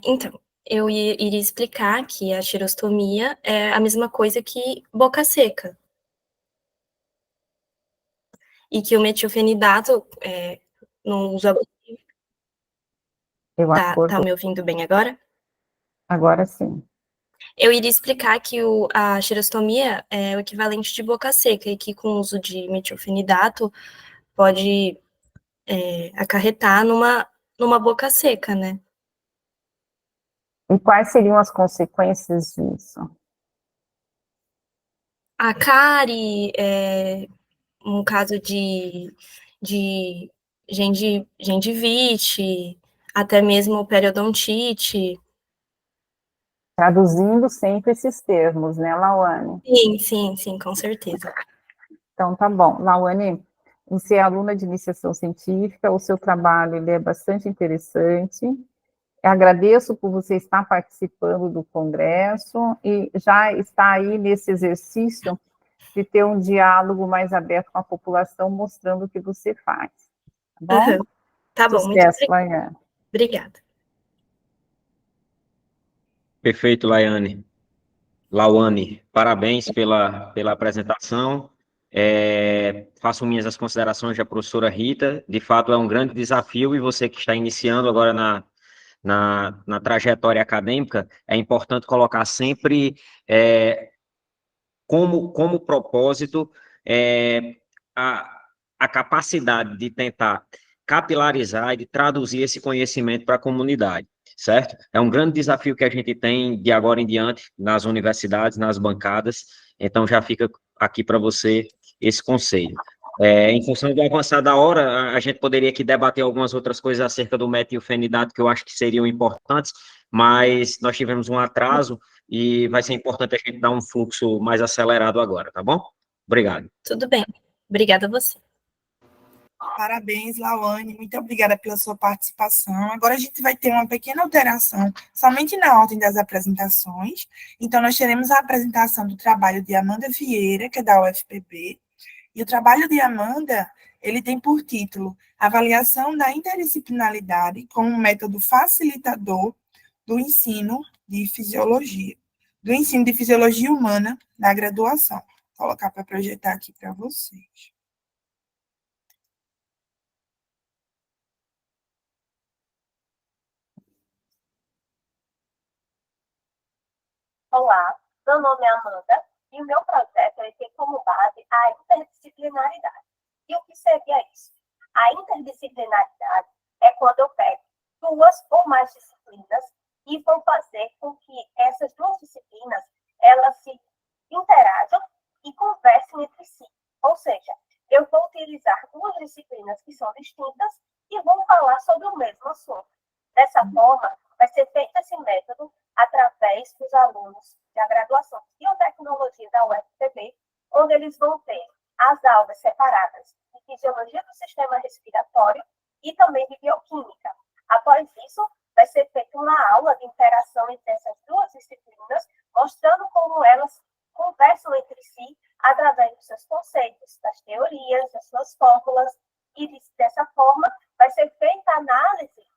Então, eu iria explicar que a xerostomia é a mesma coisa que boca seca. E que o metilfenidato no uso abusivo. Tá me ouvindo bem agora? Agora sim. Eu iria explicar que a xerostomia é o equivalente de boca seca e que com o uso de metilfenidato pode acarretar numa boca seca, né? E quais seriam as consequências disso? A cárie, um caso de gengivite, até mesmo periodontite. Traduzindo sempre esses termos, né, Lauane? Sim, com certeza. Então, tá bom. Lauane, você é aluna de iniciação científica, o seu trabalho ele é bastante interessante. Eu agradeço por você estar participando do congresso e já está aí nesse exercício de ter um diálogo mais aberto com a população, mostrando o que você faz. Tá bom? Uhum. Tá bom, muito Sucesso, Laiane. Obrigada. Perfeito, Lauane, parabéns pela apresentação. Faço minhas as considerações da professora Rita. De fato, é um grande desafio e você que está iniciando agora na trajetória acadêmica, é importante colocar sempre como propósito a capacidade de tentar capilarizar e de traduzir esse conhecimento para a comunidade, certo? É um grande desafio que a gente tem de agora em diante nas universidades, nas bancadas, então já fica aqui para você esse conselho. Em função do avançar da hora, a gente poderia aqui debater algumas outras coisas acerca do metilfenidato que eu acho que seriam importantes, mas nós tivemos um atraso e vai ser importante a gente dar um fluxo mais acelerado agora, tá bom? Obrigado. Tudo bem. Obrigada a você. Parabéns, Lauane. Muito obrigada pela sua participação. Agora a gente vai ter uma pequena alteração somente na ordem das apresentações. Então, nós teremos a apresentação do trabalho de Amanda Vieira, que é da UFPB. E o trabalho de Amanda, ele tem por título Avaliação da Interdisciplinaridade como um método facilitador do ensino de fisiologia humana na graduação. Vou colocar para projetar aqui para vocês. Olá, meu nome é Amanda e o meu projeto tem como base a interdisciplinaridade. E o que seria isso? A interdisciplinaridade é quando eu pego duas ou mais disciplinas e vou fazer com que essas duas disciplinas elas se interajam e conversem entre si. Ou seja, eu vou utilizar duas disciplinas que são distintas e vou falar sobre o mesmo assunto. Dessa forma, vai ser feito esse método através dos alunos da graduação de biotecnologia da UFPB, onde eles vão ter as aulas separadas de fisiologia do sistema respiratório e também de bioquímica. Após isso, vai ser feita uma aula de interação entre essas duas disciplinas, mostrando como elas conversam entre si através dos seus conceitos, das teorias, das suas fórmulas, e dessa forma vai ser feita a análise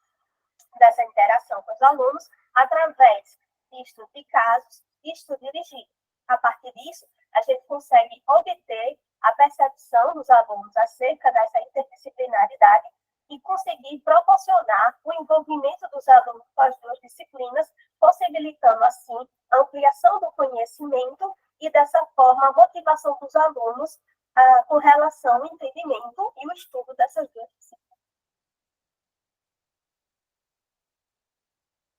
dessa interação com os alunos através de estudo de casos e estudo dirigido. A partir disso, a gente consegue obter a percepção dos alunos acerca dessa interdisciplinaridade e conseguir proporcionar o envolvimento dos alunos com as duas disciplinas, possibilitando, assim, a ampliação do conhecimento e, dessa forma, a motivação dos alunos a correlação, o entendimento e o estudo dessas duas disciplinas.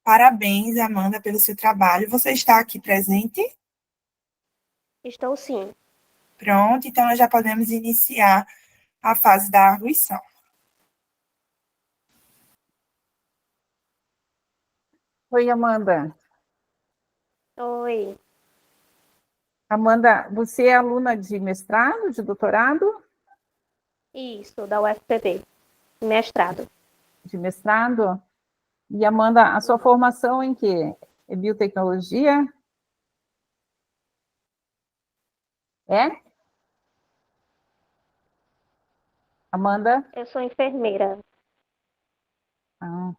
Parabéns, Amanda, pelo seu trabalho. Você está aqui presente? Estou sim. Pronto, então nós já podemos iniciar a fase da arguição. Oi, Amanda. Oi. Amanda, você é aluna de mestrado, de doutorado? Isso, da UFPB. Mestrado. De mestrado? E, Amanda, a sua formação em quê? É biotecnologia? É? Amanda? Eu sou enfermeira. Ah,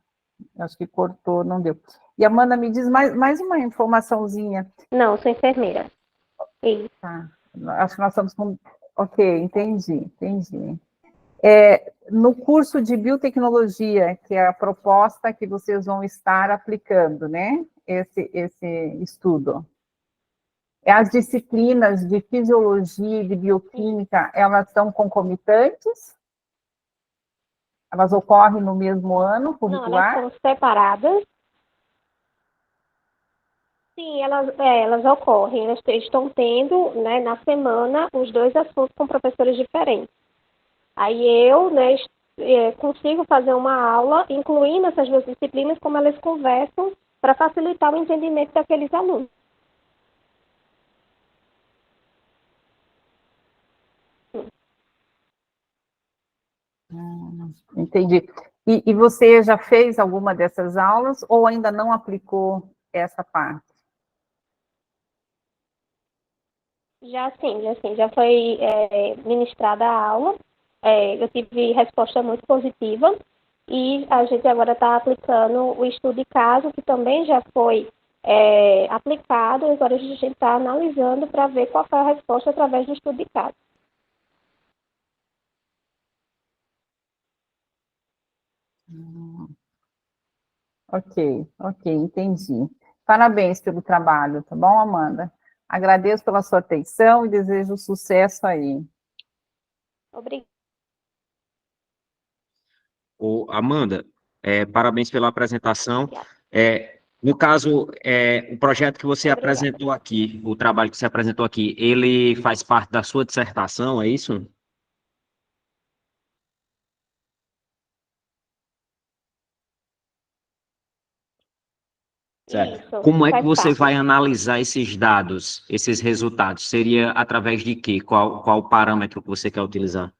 acho que cortou, não deu. E, Amanda, me diz mais uma informaçãozinha. Não, sou enfermeira. Isso. Tá. Acho que nós estamos com... Ok, entendi. No curso de biotecnologia, que é a proposta que vocês vão estar aplicando, né? Esse estudo. As disciplinas de fisiologia e de bioquímica, elas são concomitantes? Elas ocorrem no mesmo ano Não, curricular? elas são separadas. Sim, elas ocorrem. Elas estão tendo, né, na semana, os dois assuntos com professores diferentes. Aí eu, né, consigo fazer uma aula, incluindo essas duas disciplinas, como elas conversam, para facilitar o entendimento daqueles alunos. Entendi. E você já fez alguma dessas aulas ou ainda não aplicou essa parte? Já sim, já foi ministrada a aula. Eu tive resposta muito positiva e a gente agora está aplicando o estudo de caso, que também já foi aplicado, e agora a gente está analisando para ver qual foi a resposta através do estudo de caso. Ok, entendi. Parabéns pelo trabalho, tá bom, Amanda? Agradeço pela sua atenção e desejo sucesso aí. Obrigada. Amanda, parabéns pela apresentação. No caso, o projeto que você apresentou aqui, o trabalho que você apresentou aqui, ele faz parte da sua dissertação, é isso? Certo. Isso, Como é que faz você parte. vai analisar esses dados, esses resultados? Seria através de quê? Qual o parâmetro que você quer utilizar?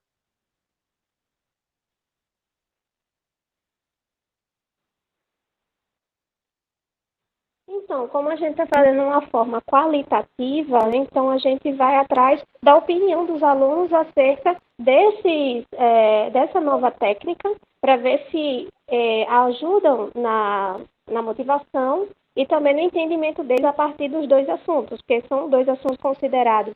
Então, como a gente está fazendo uma forma qualitativa, então a gente vai atrás da opinião dos alunos acerca dessa nova técnica, para ver se ajudam na motivação e também no entendimento deles a partir dos dois assuntos, porque são dois assuntos considerados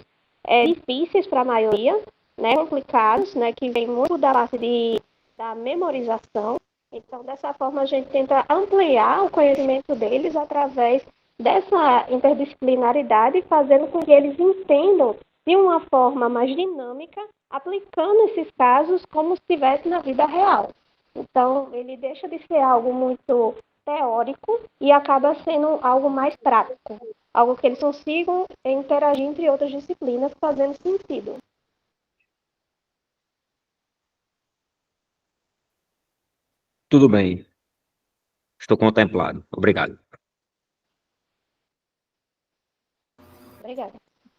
difíceis para a maioria, né, complicados, né, que vem muito da parte da memorização. Então, dessa forma, a gente tenta ampliar o conhecimento deles através dessa interdisciplinaridade, fazendo com que eles entendam de uma forma mais dinâmica, aplicando esses casos como se estivesse na vida real. Então, ele deixa de ser algo muito teórico e acaba sendo algo mais prático, algo que eles consigam interagir entre outras disciplinas, fazendo sentido. Tudo bem. Estou contemplado. Obrigado. Obrigada.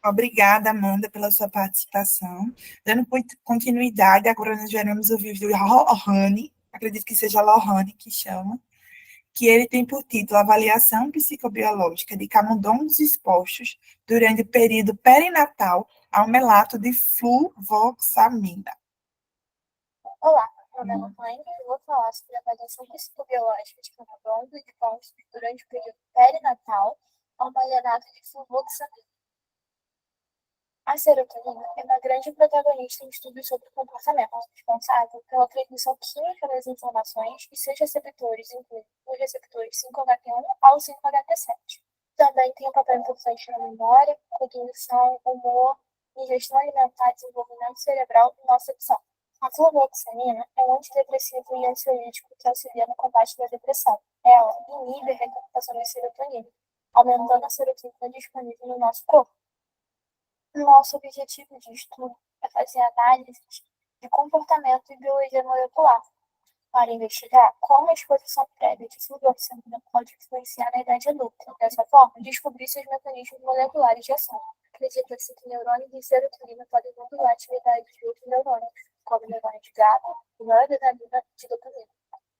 Obrigada, Amanda, pela sua participação. Dando continuidade, agora nós veremos o vídeo de Lohane, acredito que seja Lohane que chama, que ele tem por título Avaliação Psicobiológica de Camundongos Expostos durante o período perinatal ao melato de fluvoxamina. Olá, meu nome é Lohane e eu vou falar sobre a avaliação psicobiológica de camundongos expostos durante o período perinatal ao melato de fluvoxamina. A serotonina é uma grande protagonista em estudos sobre o comportamento, responsável pela transmissão química das informações e seus receptores, incluindo os receptores 5-HT1 ao 5-HT7. Também tem um papel importante na memória, cognição, humor, ingestão alimentar, desenvolvimento cerebral e nocicepção. A fluvoxamina é um antidepressivo e ansiolítico que auxilia no combate da depressão. Ela inibe a recaptação de serotonina, aumentando a serotonina disponível no nosso corpo. Nosso objetivo de estudo é fazer análises de comportamento e biologia molecular, para investigar como a exposição prévia de fluvoxamina pode influenciar na idade adulta. Dessa forma, descobrir seus mecanismos moleculares de ação. Acredita-se que neurônios de serotonina podem modular a atividade de outros neurônios, como neurônio de GABA e noradrenalina de dopamina.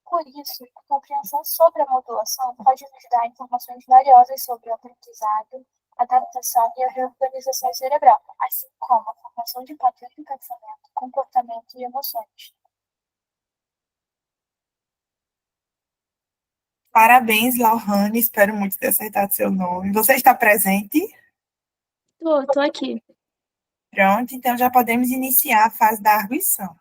Por isso, a compreensão sobre a modulação pode nos dar informações valiosas sobre o aprendizado, adaptação e a reorganização cerebral, assim como a formação de padrões de pensamento, comportamento e emoções. Parabéns, Lohane, espero muito ter acertado seu nome. Você está presente? Tô aqui. Pronto, então já podemos iniciar a fase da arguição.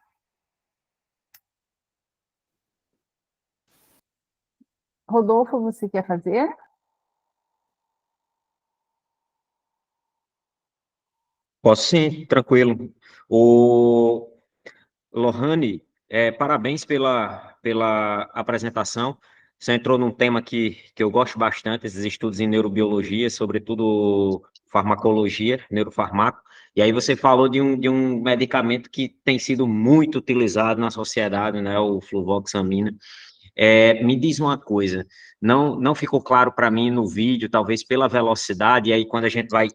Rodolfo, você quer fazer? Posso sim, tranquilo. O Lohane, parabéns pela apresentação. Você entrou num tema que eu gosto bastante, esses estudos em neurobiologia, sobretudo farmacologia, neurofarmaco. E aí você falou de um medicamento que tem sido muito utilizado na sociedade, né, o fluvoxamina. Me diz uma coisa, não ficou claro para mim no vídeo, talvez pela velocidade, e aí quando a gente vai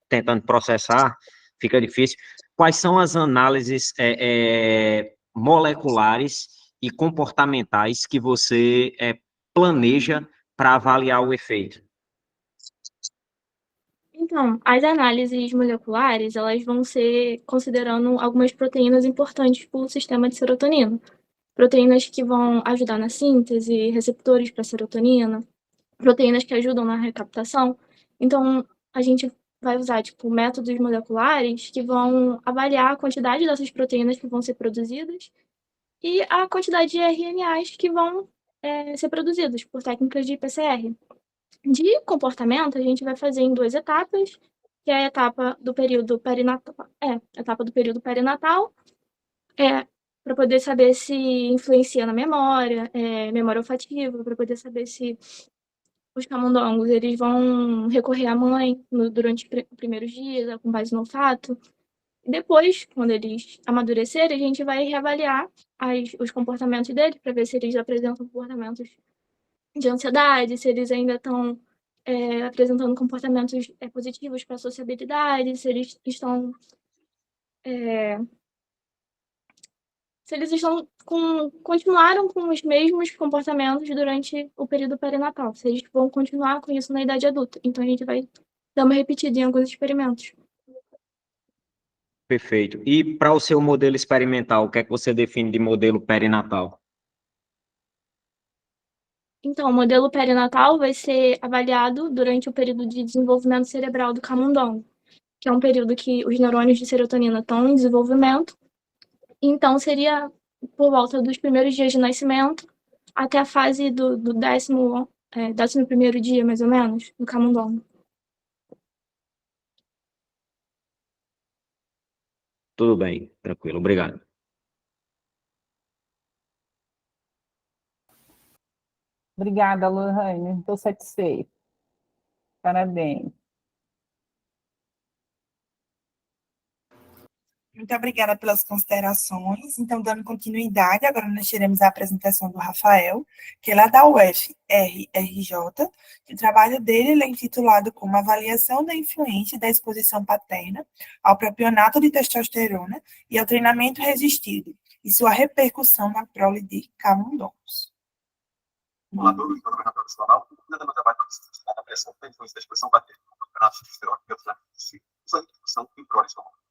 tentando processar, fica difícil. Quais são as análises moleculares e comportamentais que você planeja para avaliar o efeito? Então, as análises moleculares, elas vão ser considerando algumas proteínas importantes para o sistema de serotonina. Proteínas que vão ajudar na síntese, receptores para serotonina, proteínas que ajudam na recaptação. Então, a gente vai usar, métodos moleculares que vão avaliar a quantidade dessas proteínas que vão ser produzidas e a quantidade de RNAs que vão ser produzidos por técnicas de PCR. De comportamento, a gente vai fazer em 2 etapas, que é a etapa do período perinatal, para poder saber se influencia na memória, memória olfativa, para poder saber se os camundongos eles vão recorrer à mãe durante os primeiros dias, com base no olfato. Depois, quando eles amadurecerem, a gente vai reavaliar os comportamentos deles, para ver se eles apresentam comportamentos de ansiedade, se eles ainda estão apresentando comportamentos positivos para a sociabilidade, se eles estão continuaram com os mesmos comportamentos durante o período perinatal, se eles vão continuar com isso na idade adulta. Então, a gente vai dar uma repetida em alguns experimentos. Perfeito. E para o seu modelo experimental, o que é que você define de modelo perinatal? Então, o modelo perinatal vai ser avaliado durante o período de desenvolvimento cerebral do camundongo, que é um período que os neurônios de serotonina estão em desenvolvimento. Então, seria por volta dos primeiros dias de nascimento até a fase do 11º dia, mais ou menos, do camundongo. Tudo bem, tranquilo, obrigado. Obrigada, Lohane, estou satisfeita. Parabéns. Muito obrigada pelas considerações. Então, dando continuidade, agora nós teremos a apresentação do Rafael, que é lá da UFRJ. O trabalho dele é intitulado como Avaliação da influência da exposição paterna ao propionato de testosterona e ao treinamento resistido e sua repercussão na prole de camundongos. Olá a todos, meu nome é Rafael Nacional, cuidando do meu trabalho para estudar a pressão da influência da exposição paterna ao propionato de testosterona e ao treinamento resistido e sua repercussão em prole de camundongos.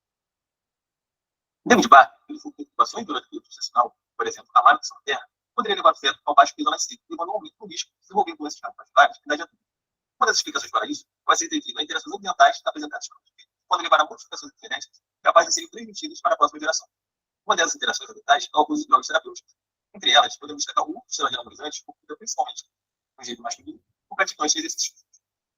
Em termos de base, ele foi preocupações durante o período gestacional, por exemplo, a malnutrição materna, poderia levar o feto ao baixo peso ao nascer, levando ao aumento do risco de desenvolver doenças cardiovasculares na idade adulta. Uma das explicações para isso vai ser devido a interações ambientais apresentadas pelo feto, que podem levar a modificações genéticas capazes de serem transmitidas para a próxima geração. Uma dessas interações ambientais é o uso de drogas terapêuticas. Entre elas, podemos destacar o uso de esteroide anabolizante, principalmente no gênero masculino, com praticante de exercícios.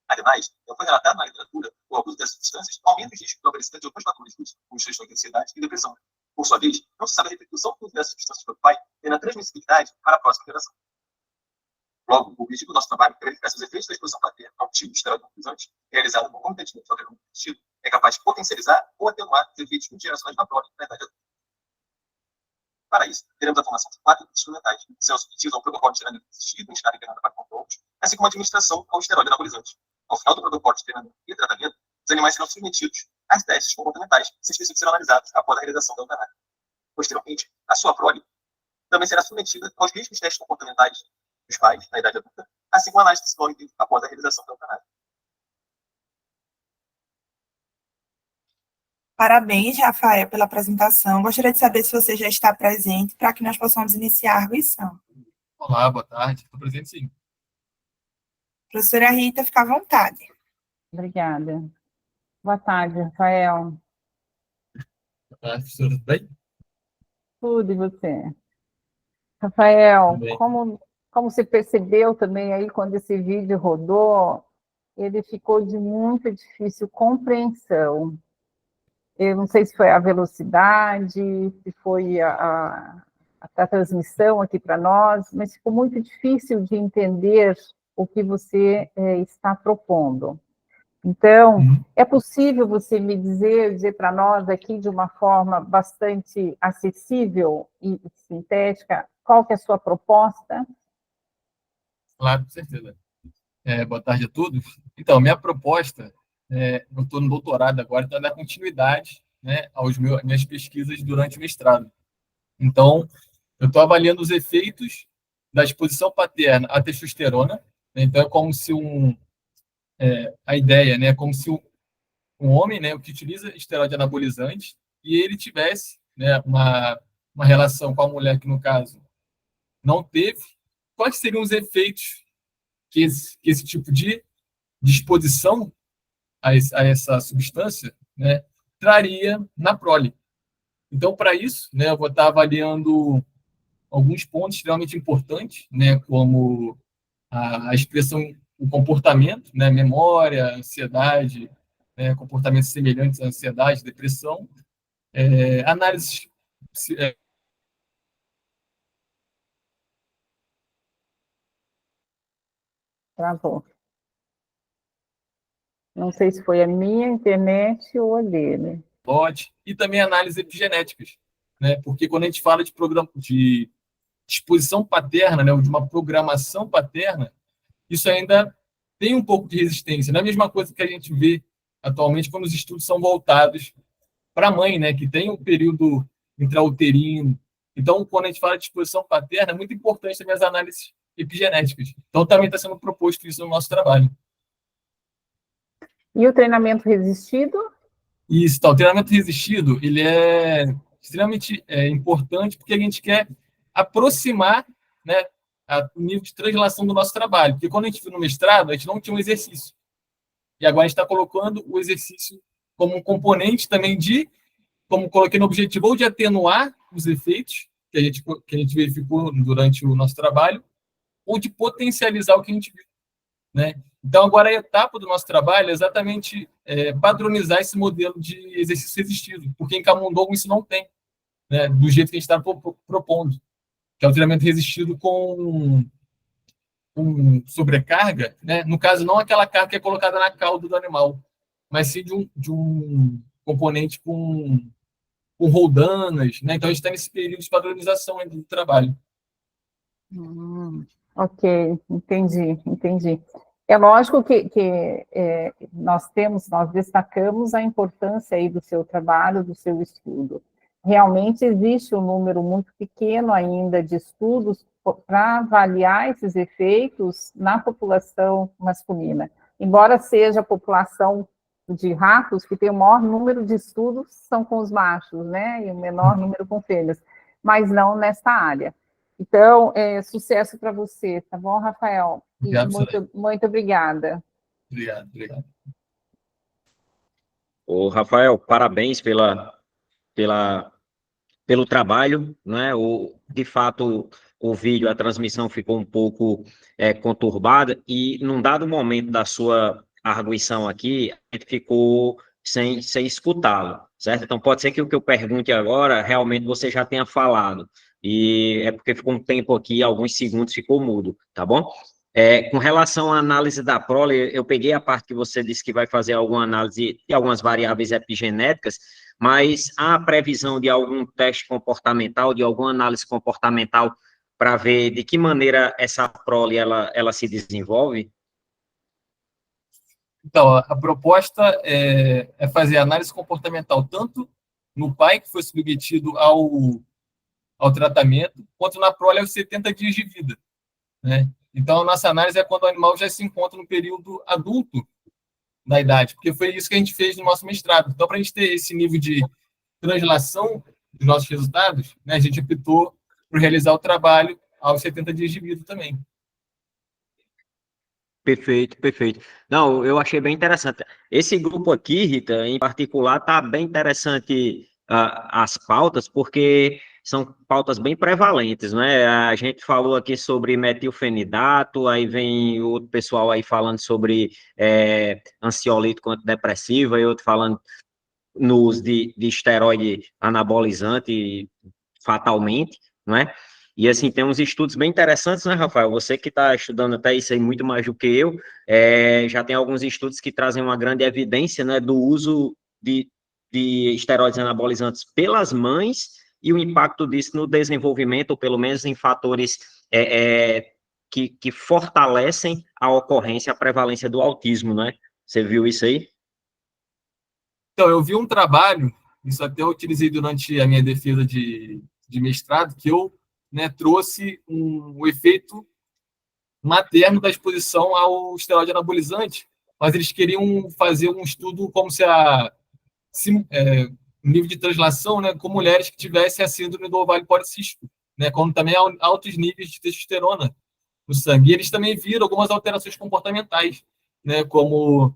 Ademais, foi relatado na literatura o abuso dessas substâncias aumenta o risco de aparecimento de alguns fatores, como transtorno de ansiedade e depressão. Por sua vez, não se sabe a repercussão do uso dessas substâncias pelo pai e na transmissibilidade para a próxima geração. Logo, o objetivo do nosso trabalho é verificar se os efeitos da exposição paterna ao tipo de esteroide realizado concomitantemente ao terapeuta assistido é capaz de potencializar ou atenuar os efeitos multigeracionais da prole na idade adulta. Para isso, teremos a formação de 4 instrumentais, que serão submetidos ao protocolo de treinamento assistido em escala internada para controles, assim como a administração ao esteroide anabolizante. Ao final do protocolo de treinamento e tratamento, os animais serão submetidos a testes comportamentais, que serão analisados após a realização da eutanásia. Posteriormente, a sua prole também será submetida aos mesmos testes comportamentais dos pais na idade adulta, assim como a análise psicológica após a realização da eutanásia. Parabéns, Rafael, pela apresentação. Gostaria de saber se você já está presente para que nós possamos iniciar a arguição. Olá, boa tarde. Estou presente, sim. Professora Rita, fica à vontade. Obrigada. Boa tarde, Rafael. Boa tarde, professora. Tudo bem? Tudo, e você? Rafael, Tudo bem. como você percebeu também aí, quando esse vídeo rodou, ele ficou de muito difícil compreensão. Eu não sei se foi a velocidade, se foi a transmissão aqui para nós, mas ficou muito difícil de entender o que você está propondo. Então, é possível você me dizer para nós aqui de uma forma bastante acessível e sintética, qual que é a sua proposta? Claro, com certeza. Boa tarde a todos. Então, minha proposta, eu estou no doutorado agora, então é dar continuidade, né, às minhas pesquisas durante o mestrado. Então, eu estou avaliando os efeitos da exposição paterna à testosterona. Então, é como se a ideia, né, é como se um homem, né, que utiliza esteroide anabolizante e ele tivesse, né, uma relação com a mulher que, no caso, não teve. Quais seriam os efeitos que esse tipo de exposição a essa substância, né, traria na prole? Então, para isso, né, eu vou estar avaliando alguns pontos extremamente importantes, né, como a expressão, o comportamento, né, memória, ansiedade, né, comportamentos semelhantes à ansiedade, depressão, análises. Travou. Não sei se foi a minha internet ou a dele. E também análises epigenéticas, né? Porque quando a gente fala de disposição paterna, né, ou de uma programação paterna, isso ainda tem um pouco de resistência. Não é a mesma coisa que a gente vê atualmente quando os estudos são voltados para a mãe, né, que tem um período intrauterino. Então, quando a gente fala de disposição paterna, é muito importante também as análises epigenéticas. Então, também está sendo proposto isso no nosso trabalho. E o treinamento resistido? Isso, então, o treinamento resistido, ele é extremamente importante porque a gente quer aproximar, né, o nível de translação do nosso trabalho. Porque quando a gente viu no mestrado, a gente não tinha um exercício. E agora a gente está colocando o exercício como um componente também como coloquei no objetivo, ou de atenuar os efeitos que a gente verificou durante o nosso trabalho, ou de potencializar o que a gente viu, né? Então, agora a etapa do nosso trabalho é exatamente padronizar esse modelo de exercício resistido, porque em camundongo isso não tem, né, do jeito que a gente está propondo, que é o treinamento resistido com sobrecarga, né? No caso, não aquela carga que é colocada na cauda do animal, mas sim de um componente com roldanas, né? Então, a gente está nesse período de padronização ainda do trabalho. Ok, entendi. É lógico que nós destacamos a importância aí do seu trabalho, do seu estudo. Realmente existe um número muito pequeno ainda de estudos para avaliar esses efeitos na população masculina. Embora seja a população de ratos que tem o maior número de estudos são com os machos, né, e o menor número com fêmeas, mas não nesta área. Então, sucesso para você, tá bom, Rafael? Obrigado, muito obrigada. Obrigado. Ô, Rafael, parabéns pelo trabalho, né? De fato, o vídeo, a transmissão ficou um pouco conturbada e, num dado momento da sua arguição aqui, a gente ficou sem escutá-lo, certo? Então, pode ser que o que eu pergunte agora, realmente você já tenha falado, e é porque ficou um tempo aqui, alguns segundos ficou mudo, tá bom? Com relação à análise da prole, eu peguei a parte que você disse que vai fazer alguma análise de algumas variáveis epigenéticas, mas há a previsão de algum teste comportamental, de alguma análise comportamental, para ver de que maneira essa prole ela se desenvolve? Então, a proposta é fazer análise comportamental tanto no pai que foi submetido ao tratamento, quanto na prole aos 70 dias de vida, né? Então, a nossa análise é quando o animal já se encontra no período adulto da idade, porque foi isso que a gente fez no nosso mestrado. Então, para a gente ter esse nível de translação dos nossos resultados, né, a gente optou por realizar o trabalho aos 70 dias de vida também. Perfeito, perfeito. Não, eu achei bem interessante. Esse grupo aqui, Rita, em particular, está bem interessante as pautas, porque são pautas bem prevalentes, né? A gente falou aqui sobre metilfenidato, aí vem outro pessoal aí falando sobre ansiolítico antidepressivo, aí outro falando no uso de esteroide anabolizante fatalmente, não é? E, assim, tem uns estudos bem interessantes, né, Rafael? Você que está estudando até isso aí muito mais do que eu, já tem alguns estudos que trazem uma grande evidência, né, do uso de esteroides anabolizantes pelas mães e o impacto disso no desenvolvimento, ou pelo menos em fatores que fortalecem a ocorrência, a prevalência do autismo, né? Você viu isso aí? Então, eu vi um trabalho, isso até eu utilizei durante a minha defesa de mestrado, que eu, né, trouxe um efeito materno da exposição ao esteroide anabolizante, mas eles queriam fazer um estudo como se o nível de translação, né, com mulheres que tivessem a síndrome do ovário policístico, né, como também altos níveis de testosterona no sangue. E eles também viram algumas alterações comportamentais, né, como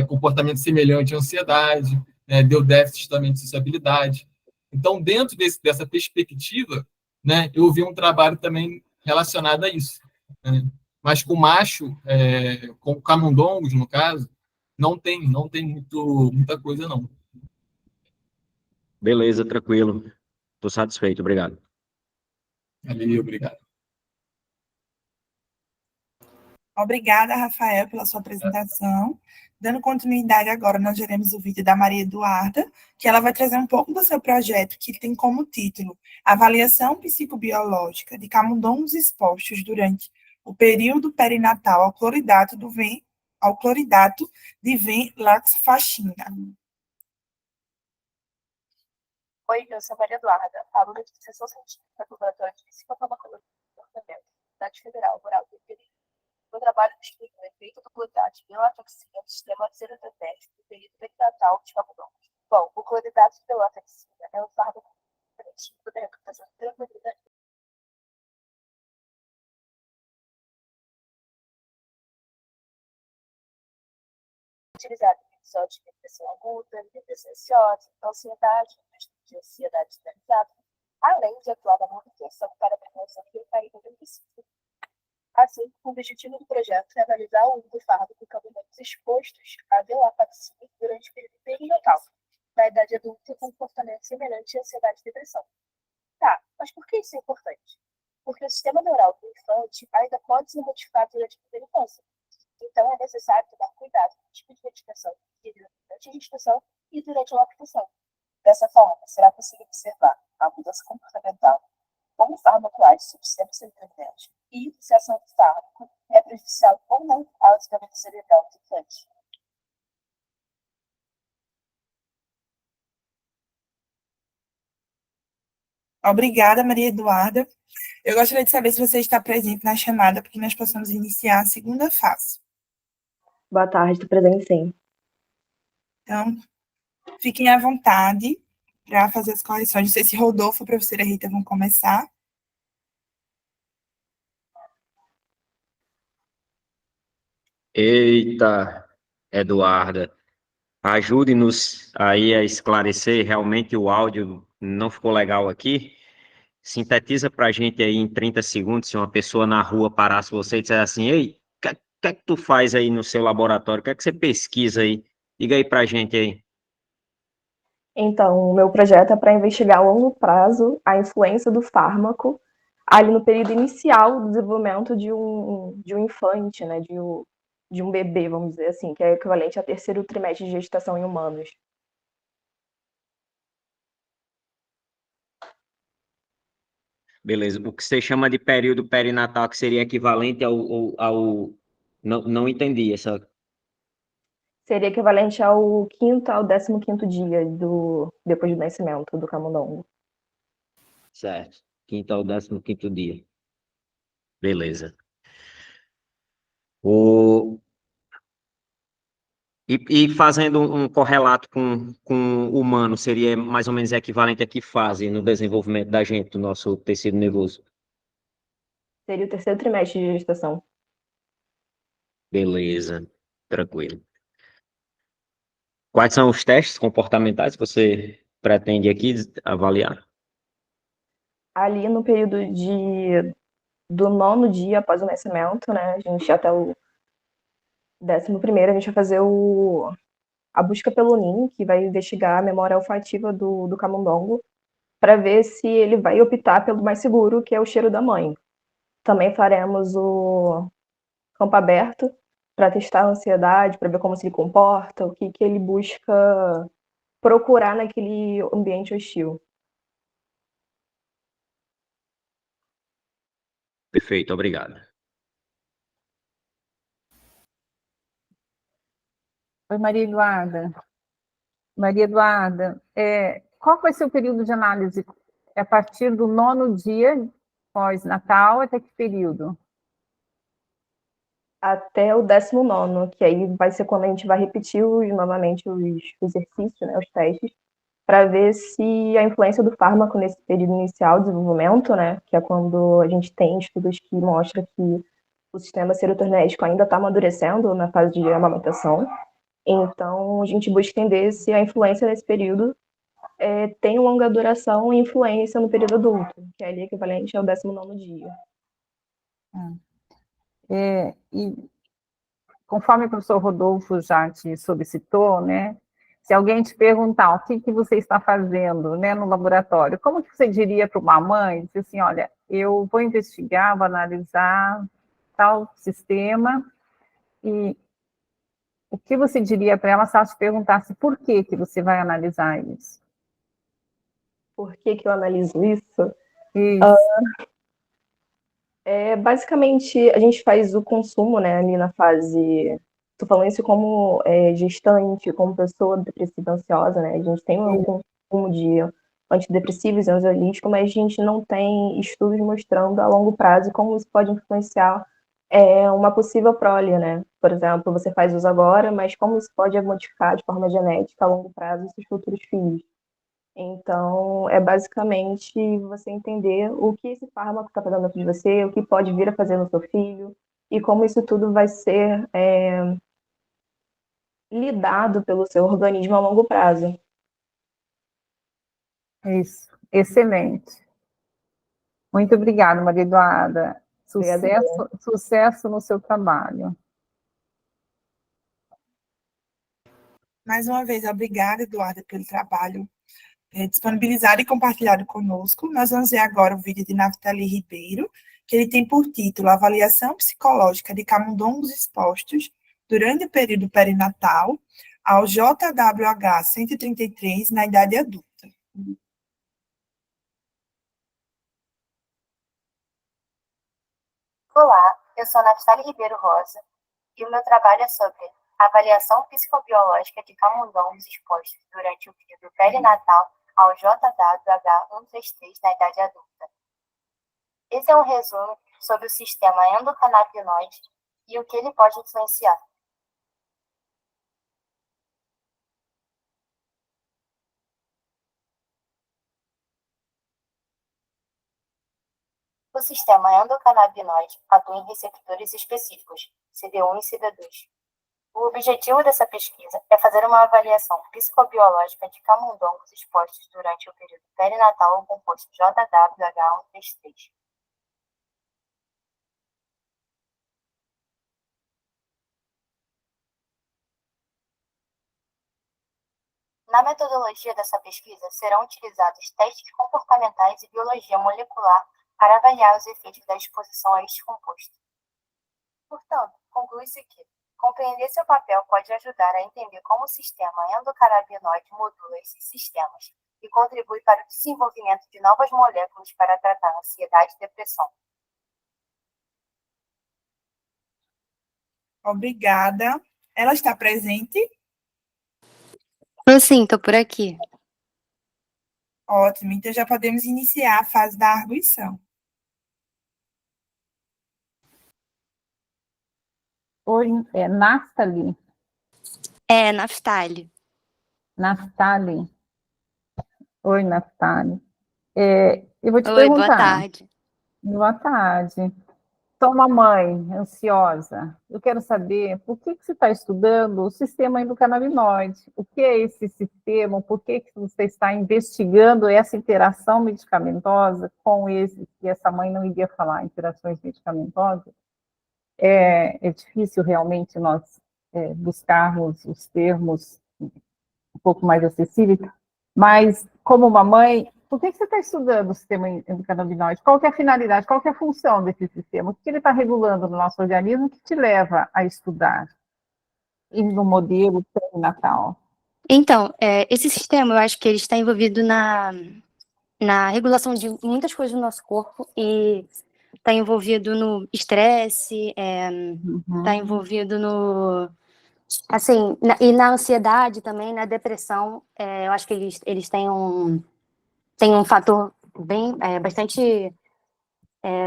comportamento semelhante à ansiedade, deu déficit também de sociabilidade. Então, dentro dessa perspectiva, né, eu vi um trabalho também relacionado a isso, né? Mas com macho, com camundongos, no caso, não tem muita coisa, não. Beleza, tranquilo. Estou satisfeito, obrigado. Ali, obrigado. Obrigada, Rafael, pela sua apresentação. Dando continuidade agora, nós veremos o vídeo da Maria Eduarda, que ela vai trazer um pouco do seu projeto, que tem como título Avaliação Psicobiológica de Camundongos Expostos durante o período perinatal ao cloridato de venlafaxina. Oi, eu sou Maria Eduarda, aluna de Iniciação Científica do Laboratório de Psicofarmacologia do Comportamento, Universidade Federal Rural do Piauí. Meu trabalho explica o efeito do cloridato de venlafaxina no sistema serotonético do período perinatal de camundongos. Bom, o cloridato de venlafaxina é um fármaco preventivo da recuperação de tranquilidade utilizado em episódios de depressão aguda, depressão ansiosa, ansiedade generalizada, além de atuar na manutenção para a prevenção de recaída depressiva. Assim, o objetivo do projeto é analisar o uso do fármaco em camundongos expostos à venlafaxina durante o período perinatal, na idade adulta, com comportamento semelhante à ansiedade e depressão. Tá, mas por que isso é importante? Porque o sistema neural do infante ainda pode ser modificado durante a primeira infância. Então, é necessário tomar cuidado com o tipo de medicação durante a gestação e durante a lactação. Dessa forma, será possível observar a mudança comportamental, como o fármaco age sobre o sistema serotoninérgico e se a ação do fármaco é prejudicial ou não ao desenvolvimento cerebral do infante. Obrigada, Maria Eduarda. Eu gostaria de saber se você está presente na chamada, para que nós possamos iniciar a segunda fase. Boa tarde, estou presente sim. Então, fiquem à vontade para fazer as correções. Não sei se Rodolfo e a professora Rita vão começar. Eita, Eduarda, ajude-nos aí a esclarecer, realmente o áudio não ficou legal aqui. Sintetiza para a gente aí em 30 segundos, se uma pessoa na rua parasse você e dissesse assim, ei, que é que tu faz aí no seu laboratório? O que é que você pesquisa aí? Diga aí pra gente aí. Então, o meu projeto é para investigar a longo prazo a influência do fármaco ali no período inicial do desenvolvimento de um infante, né, de um bebê, vamos dizer assim, que é equivalente ao terceiro trimestre de gestação em humanos. Beleza. O que você chama de período perinatal, que seria equivalente ao... Não entendi essa... Seria equivalente ao quinto ao 15º dia depois do nascimento do camundongo. Certo. Quinto ao 15º dia. Beleza. O... E fazendo um correlato com o humano, seria mais ou menos equivalente a que fase no desenvolvimento da gente, do nosso tecido nervoso? Seria o terceiro trimestre de gestação. Beleza. Tranquilo. Quais são os testes comportamentais que você pretende aqui avaliar? Ali no período do 9º dia após o nascimento, né, a gente até o 11º, a gente vai fazer a busca pelo NIM, que vai investigar a memória olfativa do camundongo, para ver se ele vai optar pelo mais seguro, que é o cheiro da mãe. Também faremos o campo aberto para testar a ansiedade, para ver como se ele comporta, o que ele busca procurar naquele ambiente hostil. Perfeito, obrigado. Oi, Maria Eduarda. Maria Eduarda, qual vai ser o período de análise? É a partir do 9º dia pós-natal, até que período? Até o 19º, que aí vai ser quando a gente vai repetir novamente os exercícios, né, os testes, para ver se a influência do fármaco nesse período inicial de desenvolvimento, né, que é quando a gente tem estudos que mostram que o sistema serotoninérgico ainda está amadurecendo na fase de amamentação. Então, a gente busca entender se a influência nesse período tem longa duração e influência no período adulto, que é ali equivalente ao 19º dia. E conforme o professor Rodolfo já te solicitou, né, se alguém te perguntar o que você está fazendo, né, no laboratório, como que você diria para uma mãe? Diz assim, olha, eu vou investigar, vou analisar tal sistema, e o que você diria para ela se ela te perguntasse por que você vai analisar isso? Por que eu analiso isso? Isso. Basicamente, a gente faz o consumo, né, ali na fase... Estou falando isso como gestante, como pessoa depressiva ansiosa, né? A gente tem um consumo de antidepressivos e ansiolíticos, mas a gente não tem estudos mostrando a longo prazo como isso pode influenciar uma possível prole, né? Por exemplo, você faz uso agora, mas como isso pode modificar de forma genética a longo prazo os seus futuros filhos. Então, é basicamente você entender o que esse fármaco está fazendo dentro de você, o que pode vir a fazer no seu filho, e como isso tudo vai ser lidado pelo seu organismo a longo prazo. Isso, excelente. Muito obrigada, Maria Eduarda. Sucesso no seu trabalho. Mais uma vez, obrigada, Eduarda, pelo trabalho disponibilizado e compartilhado conosco. Nós vamos ver agora o vídeo de Naftali Ribeiro, que ele tem por título Avaliação Psicológica de Camundongos Expostos durante o período perinatal ao JWH 133 na idade adulta. Olá, eu sou Naftali Ribeiro Rosa e o meu trabalho é sobre avaliação psicobiológica de camundongos expostos durante o período perinatal ao JWH 133 na idade adulta. Esse é um resumo sobre o sistema endocannabinoide e o que ele pode influenciar. O sistema endocannabinoide atua em receptores específicos, CD1 e CD2. O objetivo dessa pesquisa é fazer uma avaliação psicobiológica de camundongos expostos durante o período perinatal ao composto JWH133. Na metodologia dessa pesquisa, serão utilizados testes comportamentais e biologia molecular para avaliar os efeitos da exposição a este composto. Portanto, conclui-se que compreender seu papel pode ajudar a entender como o sistema endocannabinoide modula esses sistemas e contribui para o desenvolvimento de novas moléculas para tratar ansiedade e depressão. Obrigada. Ela está presente? Tô sim, tô por aqui. Ótimo, então já podemos iniciar a fase da arguição. Oi, é Naftali? É, Naftali. Naftali. Oi, Naftali. Eu vou te Oi, boa perguntar. tarde. Boa tarde. Sou uma mãe ansiosa. Eu quero saber por que você está estudando o sistema endocannabinoide. O que é esse sistema? Por que você está investigando essa interação medicamentosa com esse, que essa mãe não iria falar, interações medicamentosas? É difícil realmente nós buscarmos os termos um pouco mais acessíveis, mas como uma mãe, por que você está estudando o sistema endocannabinoide? Qual que é a finalidade, qual que é a função desse sistema? O que ele está regulando no nosso organismo que te leva a estudar? E no modelo perinatal? Então, esse sistema, eu acho que ele está envolvido na regulação de muitas coisas do nosso corpo e está envolvido no estresse, está envolvido no... Assim, e na ansiedade também, na depressão. Eu acho que eles têm um fator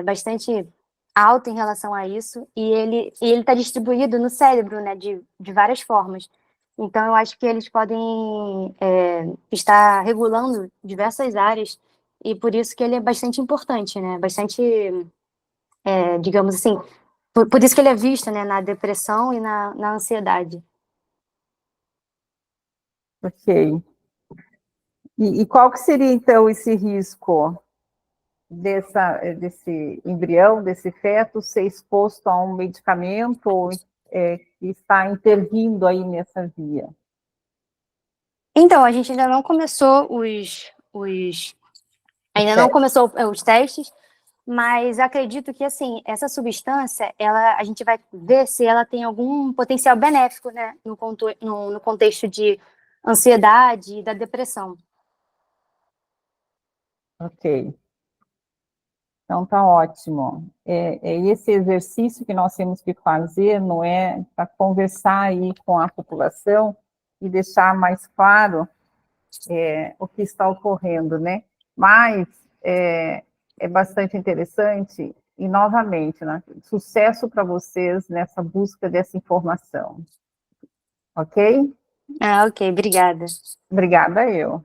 bastante alto em relação a isso, e ele está distribuído no cérebro, né, de várias formas. Então, eu acho que eles podem estar regulando diversas áreas, e por isso que ele é bastante importante, né, bastante, digamos assim, por isso que ele é visto, né, na depressão e na ansiedade. Ok. E qual que seria, então, esse risco desse embrião, desse feto, ser exposto a um medicamento que está intervindo aí nessa via? Então, a gente ainda não começou os testes, mas acredito que, assim, essa substância, a gente vai ver se ela tem algum potencial benéfico, né, no contexto de ansiedade e da depressão. Ok. Então, tá ótimo. É esse exercício que nós temos que fazer, não é? Para conversar aí com a população e deixar mais claro o que está ocorrendo, né? Mas é bastante interessante e, novamente, né, sucesso para vocês nessa busca dessa informação. Ok? Ah, ok, obrigada. Obrigada, eu.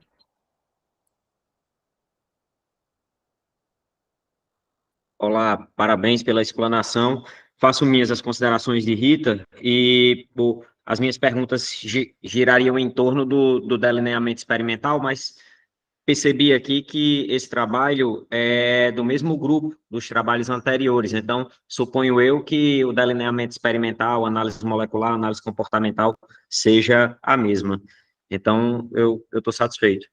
Olá, parabéns pela explanação. Faço minhas as considerações de Rita e as minhas perguntas girariam em torno do delineamento experimental, mas percebi aqui que esse trabalho é do mesmo grupo dos trabalhos anteriores. Então, suponho eu que o delineamento experimental, análise molecular, análise comportamental seja a mesma. Então, eu estou satisfeito.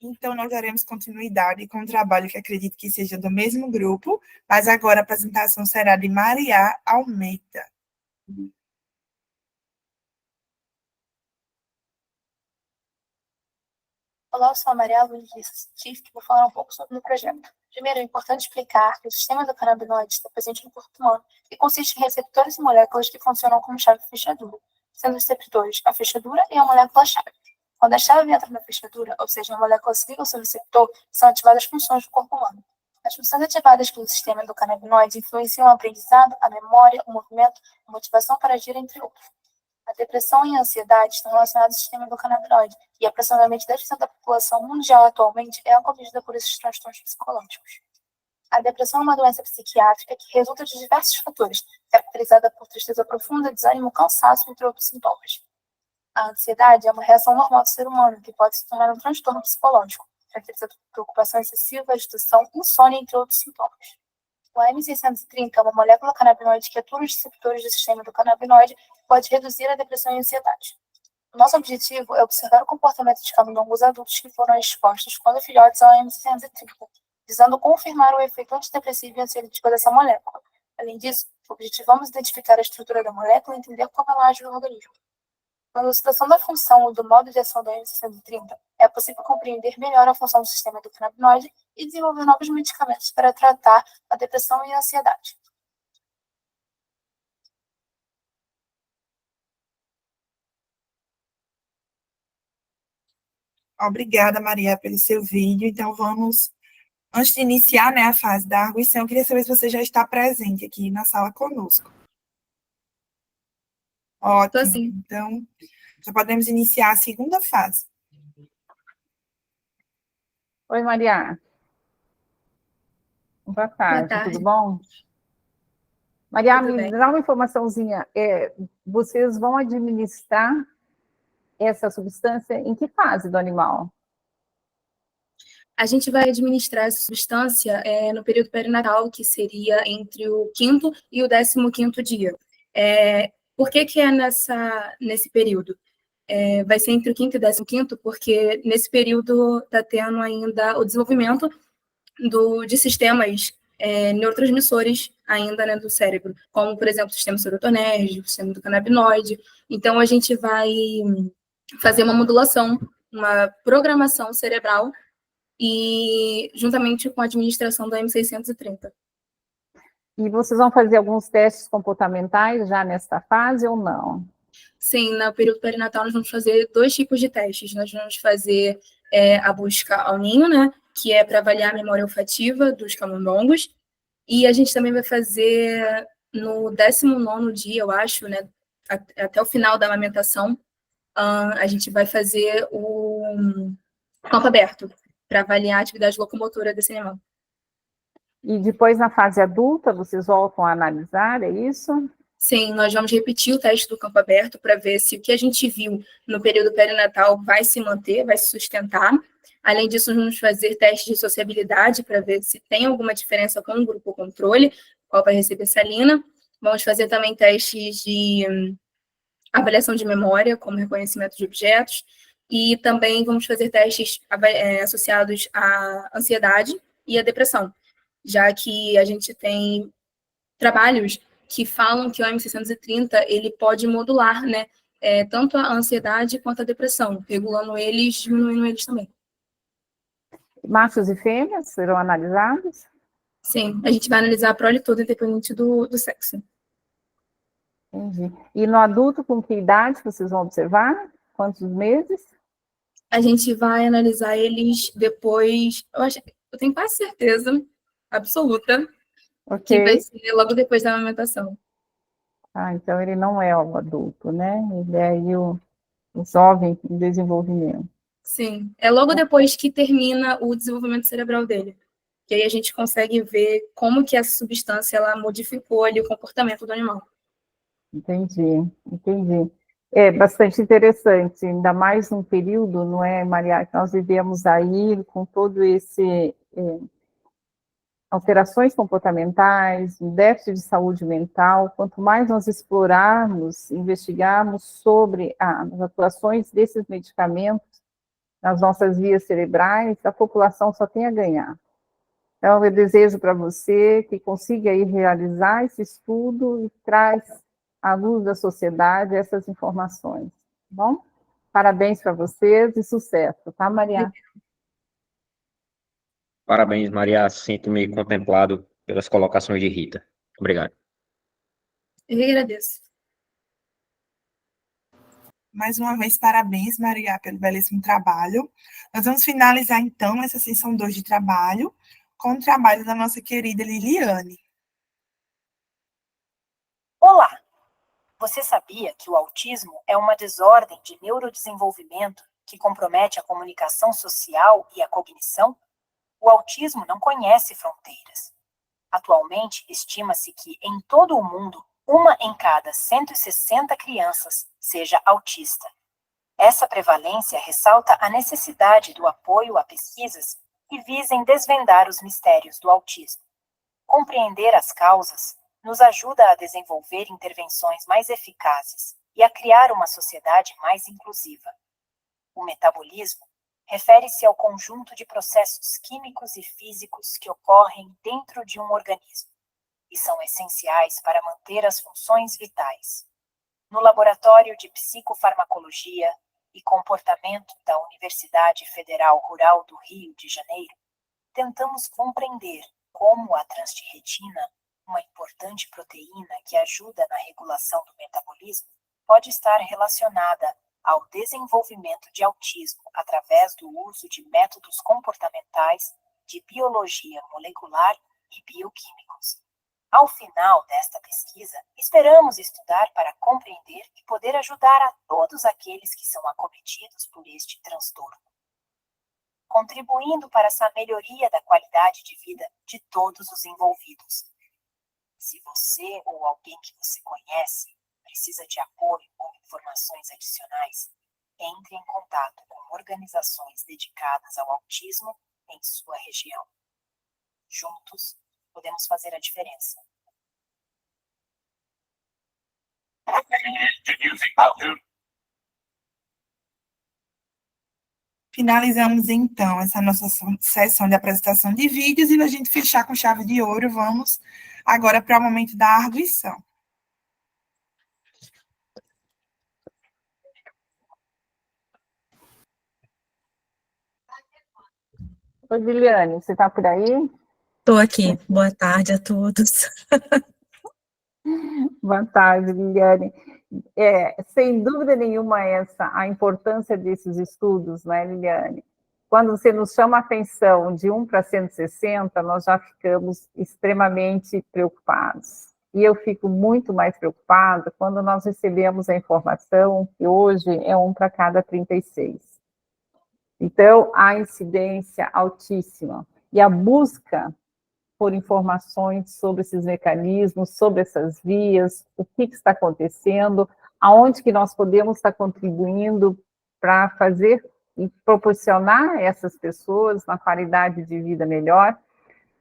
Então, nós daremos continuidade com o trabalho que acredito que seja do mesmo grupo, mas agora a apresentação será de Maria Almeida. Olá, eu sou a Maria Almeida, científica, e vou falar um pouco sobre o projeto. Primeiro, é importante explicar que o sistema endocannabinoide está presente no corpo humano e consiste em receptores e moléculas que funcionam como chave fechadura, sendo os receptores a fechadura e a molécula-chave. Quando a chave entra na fechadura, ou seja, a molécula se liga ao seu receptor, são ativadas funções do corpo humano. As funções ativadas pelo sistema endocannabinoide influenciam o aprendizado, a memória, o movimento, a motivação para agir, entre outros. A depressão e a ansiedade estão relacionadas ao sistema endocannabinoide, e aproximadamente 10% da população mundial atualmente é acometida por esses transtornos psicológicos. A depressão é uma doença psiquiátrica que resulta de diversos fatores, caracterizada por tristeza profunda, desânimo, cansaço, entre outros sintomas. A ansiedade é uma reação normal do ser humano, que pode se tornar um transtorno psicológico, caracterizado por preocupação excessiva, agitação, insônia, entre outros sintomas. O AM630 é uma molécula canabinoide que atua nos receptores do sistema do canabinoide e pode reduzir a depressão e a ansiedade. O nosso objetivo é observar o comportamento de camundongos adultos que foram expostos quando filhotes ao AM630, visando confirmar o efeito antidepressivo e ansiolítico dessa molécula. Além disso, objetivamos identificar a estrutura da molécula e entender como ela age no organismo. Com a elucidação da função e do modo de ação do AM630, é possível compreender melhor a função do sistema do canabinoide e desenvolver novos medicamentos para tratar a depressão e a ansiedade. Obrigada, Maria, pelo seu vídeo. Então, antes de iniciar, né, a fase da arguição, eu queria saber se você já está presente aqui na sala conosco. Ótimo. Então, já podemos iniciar a segunda fase. Oi, Maria. Boa tarde, tudo bom? Maria, me dá uma informaçãozinha. Vocês vão administrar essa substância em que fase do animal? A gente vai administrar essa substância no período perinatal, que seria entre o 5º e o 15º dia. Por que é nesse período? Vai ser entre o 5º e o 15º, porque nesse período está tendo ainda o desenvolvimento de sistemas neurotransmissores ainda, né, do cérebro, como, por exemplo, o sistema serotonérgico, o sistema do canabinoide. Então, a gente vai fazer uma modulação, uma programação cerebral, e juntamente com a administração do AM630. E vocês vão fazer alguns testes comportamentais já nesta fase ou não? Sim, no período perinatal nós vamos fazer 2 tipos de testes. Nós vamos fazer a busca ao ninho, né, que é para avaliar a memória olfativa dos camundongos, e a gente também vai fazer no 19º dia, eu acho, né, até o final da amamentação, a gente vai fazer o campo aberto, para avaliar a atividade locomotora desse animal. E depois, na fase adulta, vocês voltam a analisar, é isso? Sim, nós vamos repetir o teste do campo aberto para ver se o que a gente viu no período perinatal vai se manter, vai se sustentar. Além disso, vamos fazer testes de sociabilidade para ver se tem alguma diferença com o grupo controle, qual vai receber salina. Vamos fazer também testes de avaliação de memória, como reconhecimento de objetos, e também vamos fazer testes associados à ansiedade e à depressão, já que a gente tem trabalhos que falam que o AM630 ele pode modular, né, tanto a ansiedade quanto a depressão, regulando eles, diminuindo eles também. Machos e fêmeas serão analisados? Sim, a gente vai analisar a prole toda, independente do sexo. Entendi. E no adulto, com que idade vocês vão observar? Quantos meses? A gente vai analisar eles depois, eu tenho quase certeza absoluta que vai ser logo depois da amamentação. Ah, então ele não é o adulto, né? Ele é aí o jovem em desenvolvimento. Sim, é logo depois que termina o desenvolvimento cerebral dele. Que aí a gente consegue ver como que essa substância ela modificou ali o comportamento do animal. Entendi. É bastante interessante, ainda mais num período, não é, Maria, que nós vivemos aí com todo esse alterações comportamentais, déficit de saúde mental. Quanto mais nós explorarmos, investigarmos sobre as atuações desses medicamentos nas nossas vias cerebrais, a população só tem a ganhar. Então, eu desejo para você que consiga aí realizar esse estudo e traz à luz da sociedade essas informações, tá bom? Parabéns para vocês e sucesso, tá, Maria? Parabéns, Maria. Sinto-me contemplado pelas colocações de Rita. Obrigado. Eu que agradeço. Mais uma vez, parabéns, Maria, pelo belíssimo trabalho. Nós vamos finalizar, então, essa sessão 2 de trabalho com o trabalho da nossa querida Liliane. Olá! Você sabia que o autismo é uma desordem de neurodesenvolvimento que compromete a comunicação social e a cognição? O autismo não conhece fronteiras. Atualmente, estima-se que, em todo o mundo, 1 em cada 160 crianças seja autista. Essa prevalência ressalta a necessidade do apoio a pesquisas que visem desvendar os mistérios do autismo. Compreender as causas nos ajuda a desenvolver intervenções mais eficazes e a criar uma sociedade mais inclusiva. O metabolismo refere-se ao conjunto de processos químicos e físicos que ocorrem dentro de um organismo e são essenciais para manter as funções vitais. No Laboratório de Psicofarmacologia e Comportamento da Universidade Federal Rural do Rio de Janeiro, tentamos compreender como a transtirretina, uma importante proteína que ajuda na regulação do metabolismo, pode estar relacionada ao desenvolvimento de autismo através do uso de métodos comportamentais de biologia molecular e bioquímicos. Ao final desta pesquisa, esperamos estudar para compreender e poder ajudar a todos aqueles que são acometidos por este transtorno, contribuindo para essa melhoria da qualidade de vida de todos os envolvidos. Se você ou alguém que você conhece precisa de apoio ou informações adicionais, entre em contato com organizações dedicadas ao autismo em sua região. Juntos, podemos fazer a diferença. Finalizamos, então, essa nossa sessão de apresentação de vídeos e, a gente fechar com chave de ouro, vamos agora para o momento da arguição. Oi, Liliane, você está por aí? Estou aqui. Boa tarde a todos. Boa tarde, Liliane. Sem dúvida nenhuma, a importância desses estudos, né, Liliane? Quando você nos chama a atenção de 1 para 160, nós já ficamos extremamente preocupados. E eu fico muito mais preocupada quando nós recebemos a informação que hoje é 1 para cada 36. Então, a incidência altíssima. E a busca por informações sobre esses mecanismos, sobre essas vias, o que está acontecendo, aonde que nós podemos estar contribuindo para fazer e proporcionar a essas pessoas uma qualidade de vida melhor,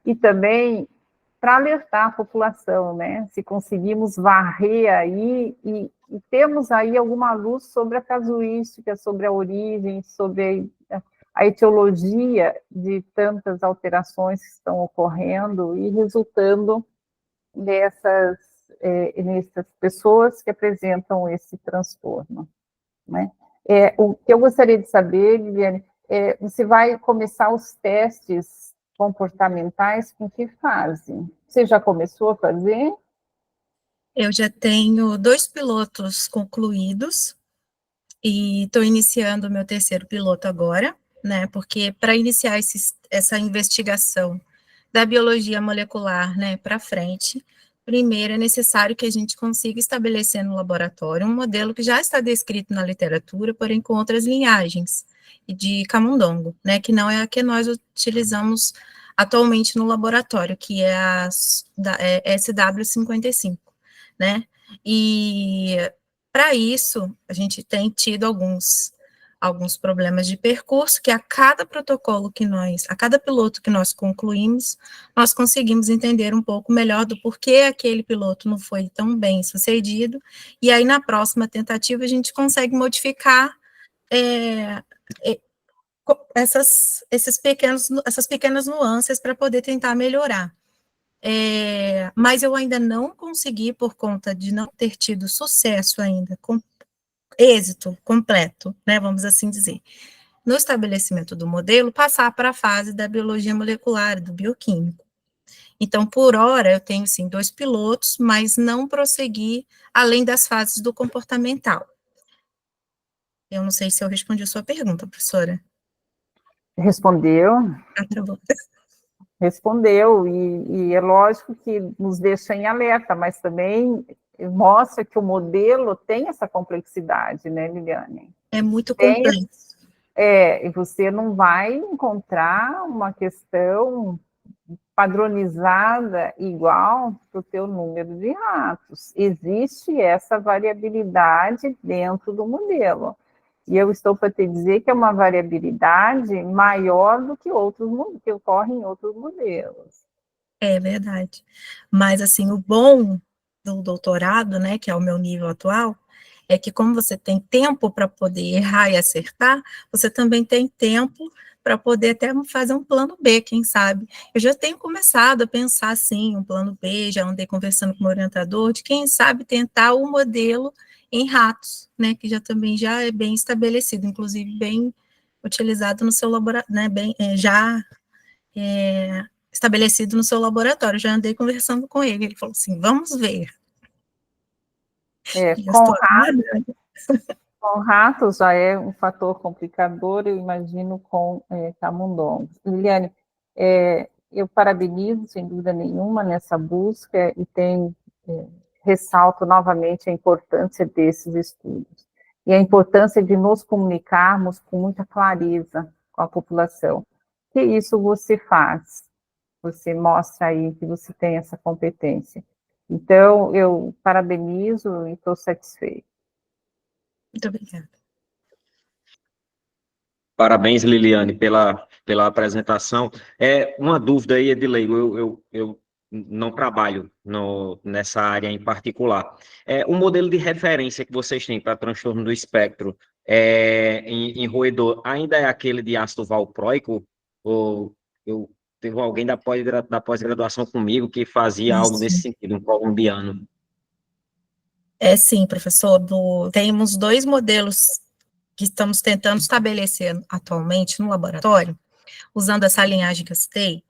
e também para alertar a população, né? Se conseguimos varrer aí e temos aí alguma luz sobre a casuística, sobre a origem, sobre a etiologia de tantas alterações que estão ocorrendo e resultando nessas pessoas que apresentam esse transtorno, né? O que eu gostaria de saber, Liliane, você vai começar os testes comportamentais com que fase? Você já começou a fazer? Eu já tenho 2 pilotos concluídos e estou iniciando o meu 3º piloto agora, né? Porque para iniciar essa investigação da biologia molecular, né, para frente, primeiro é necessário que a gente consiga estabelecer no laboratório um modelo que já está descrito na literatura, porém com outras linhagens, e de camundongo, né, que não é a que nós utilizamos atualmente no laboratório, que é a SW55, né, e para isso a gente tem tido alguns problemas de percurso, que a cada protocolo a cada piloto que nós concluímos, nós conseguimos entender um pouco melhor do porquê aquele piloto não foi tão bem sucedido, e aí na próxima tentativa a gente consegue modificar essas pequenas nuances para poder tentar melhorar. Mas eu ainda não consegui, por conta de não ter tido sucesso ainda, êxito completo, né, vamos assim dizer, no estabelecimento do modelo, passar para a fase da biologia molecular, do bioquímico. Então, por hora, eu tenho, sim, 2 pilotos, mas não prossegui além das fases do comportamental. Eu não sei se eu respondi a sua pergunta, professora. Respondeu. Ah, tá bom. Respondeu, e é lógico que nos deixa em alerta, mas também mostra que o modelo tem essa complexidade, né, Liliane? É muito complexo. E você não vai encontrar uma questão padronizada igual para o teu número de ratos. Existe essa variabilidade dentro do modelo. E eu estou para te dizer que é uma variabilidade maior do que que ocorre em outros modelos. É verdade. Mas, assim, o bom do doutorado, né, que é o meu nível atual, é que como você tem tempo para poder errar e acertar, você também tem tempo para poder até fazer um plano B, quem sabe. Eu já tenho começado a pensar, assim, um plano B, já andei conversando com o meu orientador, de quem sabe tentar o modelo em ratos, né, que já também já é bem estabelecido, inclusive bem utilizado no seu laboratório, né, bem, já estabelecido no seu laboratório. Já andei conversando com ele falou assim, vamos ver. E eu Com estou aguardando. ratos já é um fator complicador, eu imagino com camundongos. Liliane, eu parabenizo, sem dúvida nenhuma, nessa busca e ressalto novamente a importância desses estudos e a importância de nos comunicarmos com muita clareza com a população. Que isso você faz? Você mostra aí que você tem essa competência. Então, eu parabenizo e estou satisfeita. Muito obrigada. Parabéns, Liliane, pela apresentação. Uma dúvida aí, Edilei, eu não trabalho nessa área em particular. O modelo de referência que vocês têm para transtorno do espectro em roedor ainda é aquele de ácido valproico? Ou teve alguém da pós-graduação comigo que fazia algo Isso. nesse sentido, um colombiano? Sim, professor, temos 2 modelos que estamos tentando estabelecer atualmente no laboratório, usando essa linhagem que eu citei,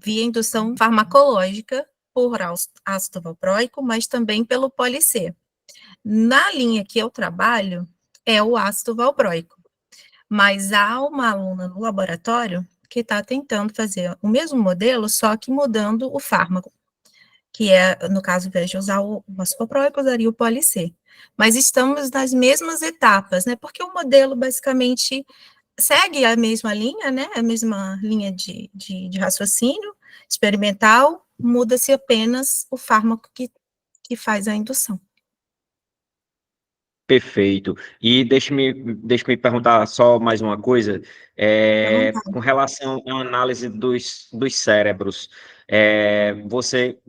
via indução farmacológica por ácido valproico, mas também pelo poli-C. Na linha que eu trabalho, é o ácido valproico, mas há uma aluna no laboratório que está tentando fazer o mesmo modelo, só que mudando o fármaco, que no caso, ao invés de usar o ácido valproico, usaria o poli-C. Mas estamos nas mesmas etapas, né, porque o modelo basicamente segue a mesma linha, né, a mesma linha de raciocínio experimental, muda-se apenas o fármaco que faz a indução. Perfeito. E deixa-me perguntar só mais uma coisa, com relação à análise dos cérebros, você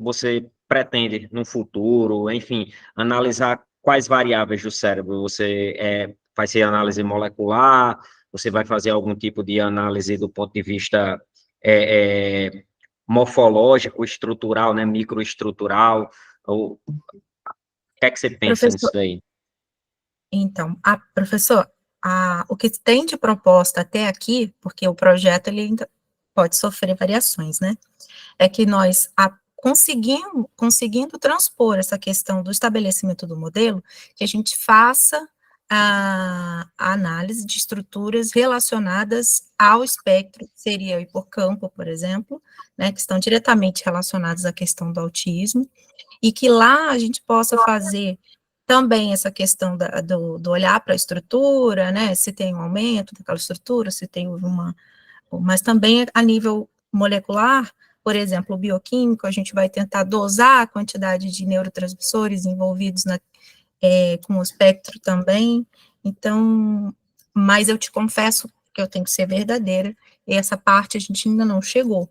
pretende, no futuro, enfim, analisar quais variáveis do cérebro? Você vai ser análise molecular? Você vai fazer algum tipo de análise do ponto de vista morfológico, estrutural, né, microestrutural? O que é que você pensa nisso daí? Então, professor, o que tem de proposta até aqui, porque o projeto ele ainda pode sofrer variações, né? É que nós conseguindo transpor essa questão do estabelecimento do modelo, que a gente faça a análise de estruturas relacionadas ao espectro, seria o hipocampo, por exemplo, né, que estão diretamente relacionados à questão do autismo, e que lá a gente possa fazer também essa questão do olhar para a estrutura, né, se tem um aumento daquela estrutura, se tem mas também a nível molecular, por exemplo, o bioquímico, a gente vai tentar dosar a quantidade de neurotransmissores envolvidos com o espectro também, então, mas eu te confesso que eu tenho que ser verdadeira, e essa parte a gente ainda não chegou,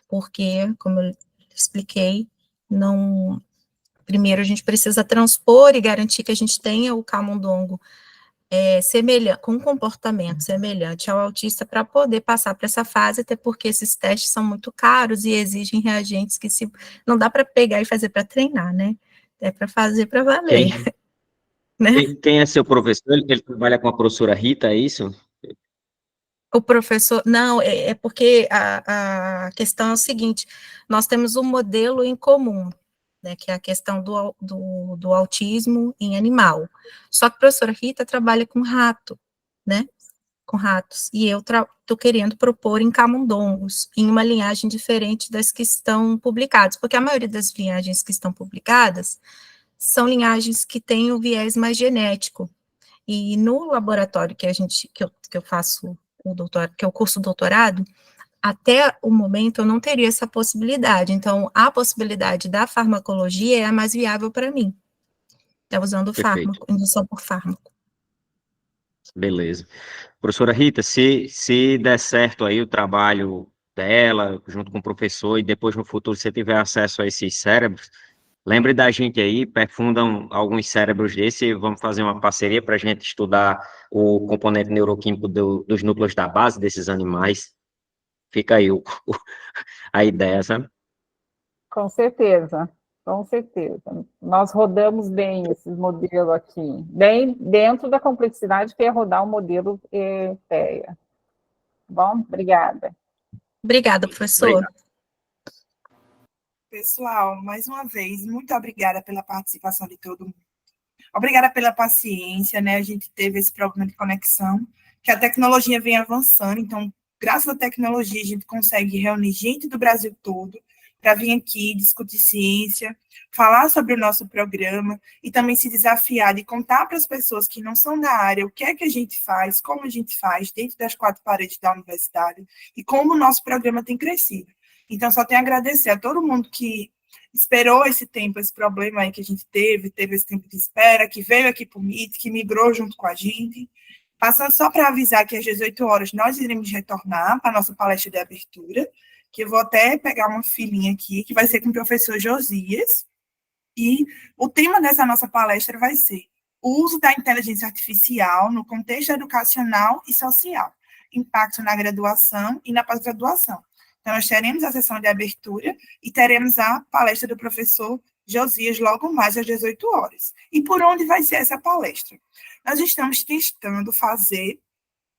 porque, como eu expliquei, primeiro a gente precisa transpor e garantir que a gente tenha o camundongo com um comportamento semelhante ao autista para poder passar para essa fase, até porque esses testes são muito caros e exigem reagentes que não dá para pegar e fazer para treinar, né? É para fazer para valer. Né? Quem é seu professor? Ele trabalha com a professora Rita, é isso? O professor, não, é porque a questão é o seguinte, nós temos um modelo em comum, né, que é a questão do autismo em animal, só que a professora Rita trabalha com rato, né, com ratos, e eu estou querendo propor em camundongos, em uma linhagem diferente das que estão publicadas, porque a maioria das linhagens que estão publicadas são linhagens que têm o viés mais genético, e no laboratório que eu faço que é o curso doutorado, até o momento eu não teria essa possibilidade, então a possibilidade da farmacologia é a mais viável para mim, tá usando fármaco, indução por fármaco. Beleza. Professora Rita, se der certo aí o trabalho dela, junto com o professor, e depois no futuro você tiver acesso a esses cérebros, lembre da gente aí, perfundam alguns cérebros desse e vamos fazer uma parceria para a gente estudar o componente neuroquímico dos núcleos da base desses animais. Fica aí a ideia, sabe? Com certeza, com certeza. Nós rodamos bem esses modelos aqui, bem dentro da complexidade que é rodar um modelo TEA. Bom, obrigada. Obrigada, professor. Obrigado. Pessoal, mais uma vez, muito obrigada pela participação de todo mundo. Obrigada pela paciência, né? A gente teve esse problema de conexão, que a tecnologia vem avançando, então, graças à tecnologia, a gente consegue reunir gente do Brasil todo para vir aqui discutir ciência, falar sobre o nosso programa e também se desafiar de contar para as pessoas que não são da área o que é que a gente faz, como a gente faz dentro das quatro paredes da universidade e como o nosso programa tem crescido. Então, só tenho a agradecer a todo mundo que esperou esse tempo, esse problema aí que a gente teve esse tempo de espera, que veio aqui para o Meet, que migrou junto com a gente. Passando só para avisar que às 18 horas nós iremos retornar para a nossa palestra de abertura, que eu vou até pegar uma filinha aqui, que vai ser com o professor Josias, e o tema dessa nossa palestra vai ser o uso da inteligência artificial no contexto educacional e social, impacto na graduação e na pós-graduação. Então, nós teremos a sessão de abertura e teremos a palestra do professor Josias logo mais às 18 horas. E por onde vai ser essa palestra? Nós estamos testando fazer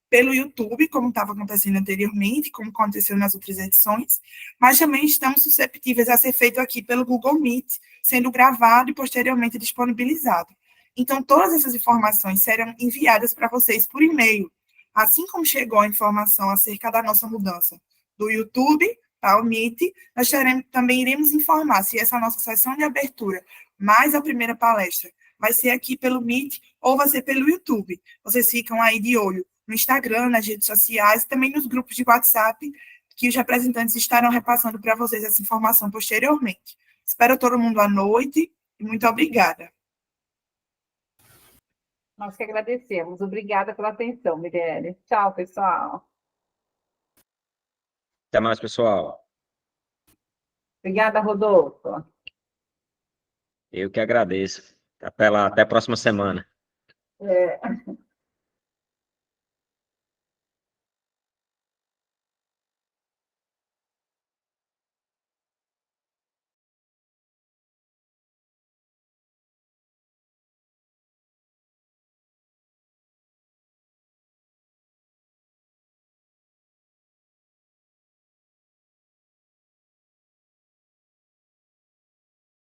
pelo YouTube, como estava acontecendo anteriormente, como aconteceu nas outras edições, mas também estamos susceptíveis a ser feito aqui pelo Google Meet, sendo gravado e posteriormente disponibilizado. Então, todas essas informações serão enviadas para vocês por e-mail, assim como chegou a informação acerca da nossa mudança do YouTube para o Meet, nós também iremos informar se essa nossa sessão de abertura, mais a primeira palestra, vai ser aqui pelo Meet ou vai ser pelo YouTube. Vocês ficam aí de olho no Instagram, nas redes sociais e também nos grupos de WhatsApp, que os representantes estarão repassando para vocês essa informação posteriormente. Espero todo mundo à noite e muito obrigada. Nós que agradecemos. Obrigada pela atenção, Mirelle. Tchau, pessoal. Até mais, pessoal. Obrigada, Rodolfo. Eu que agradeço. Até lá, até a próxima semana. É.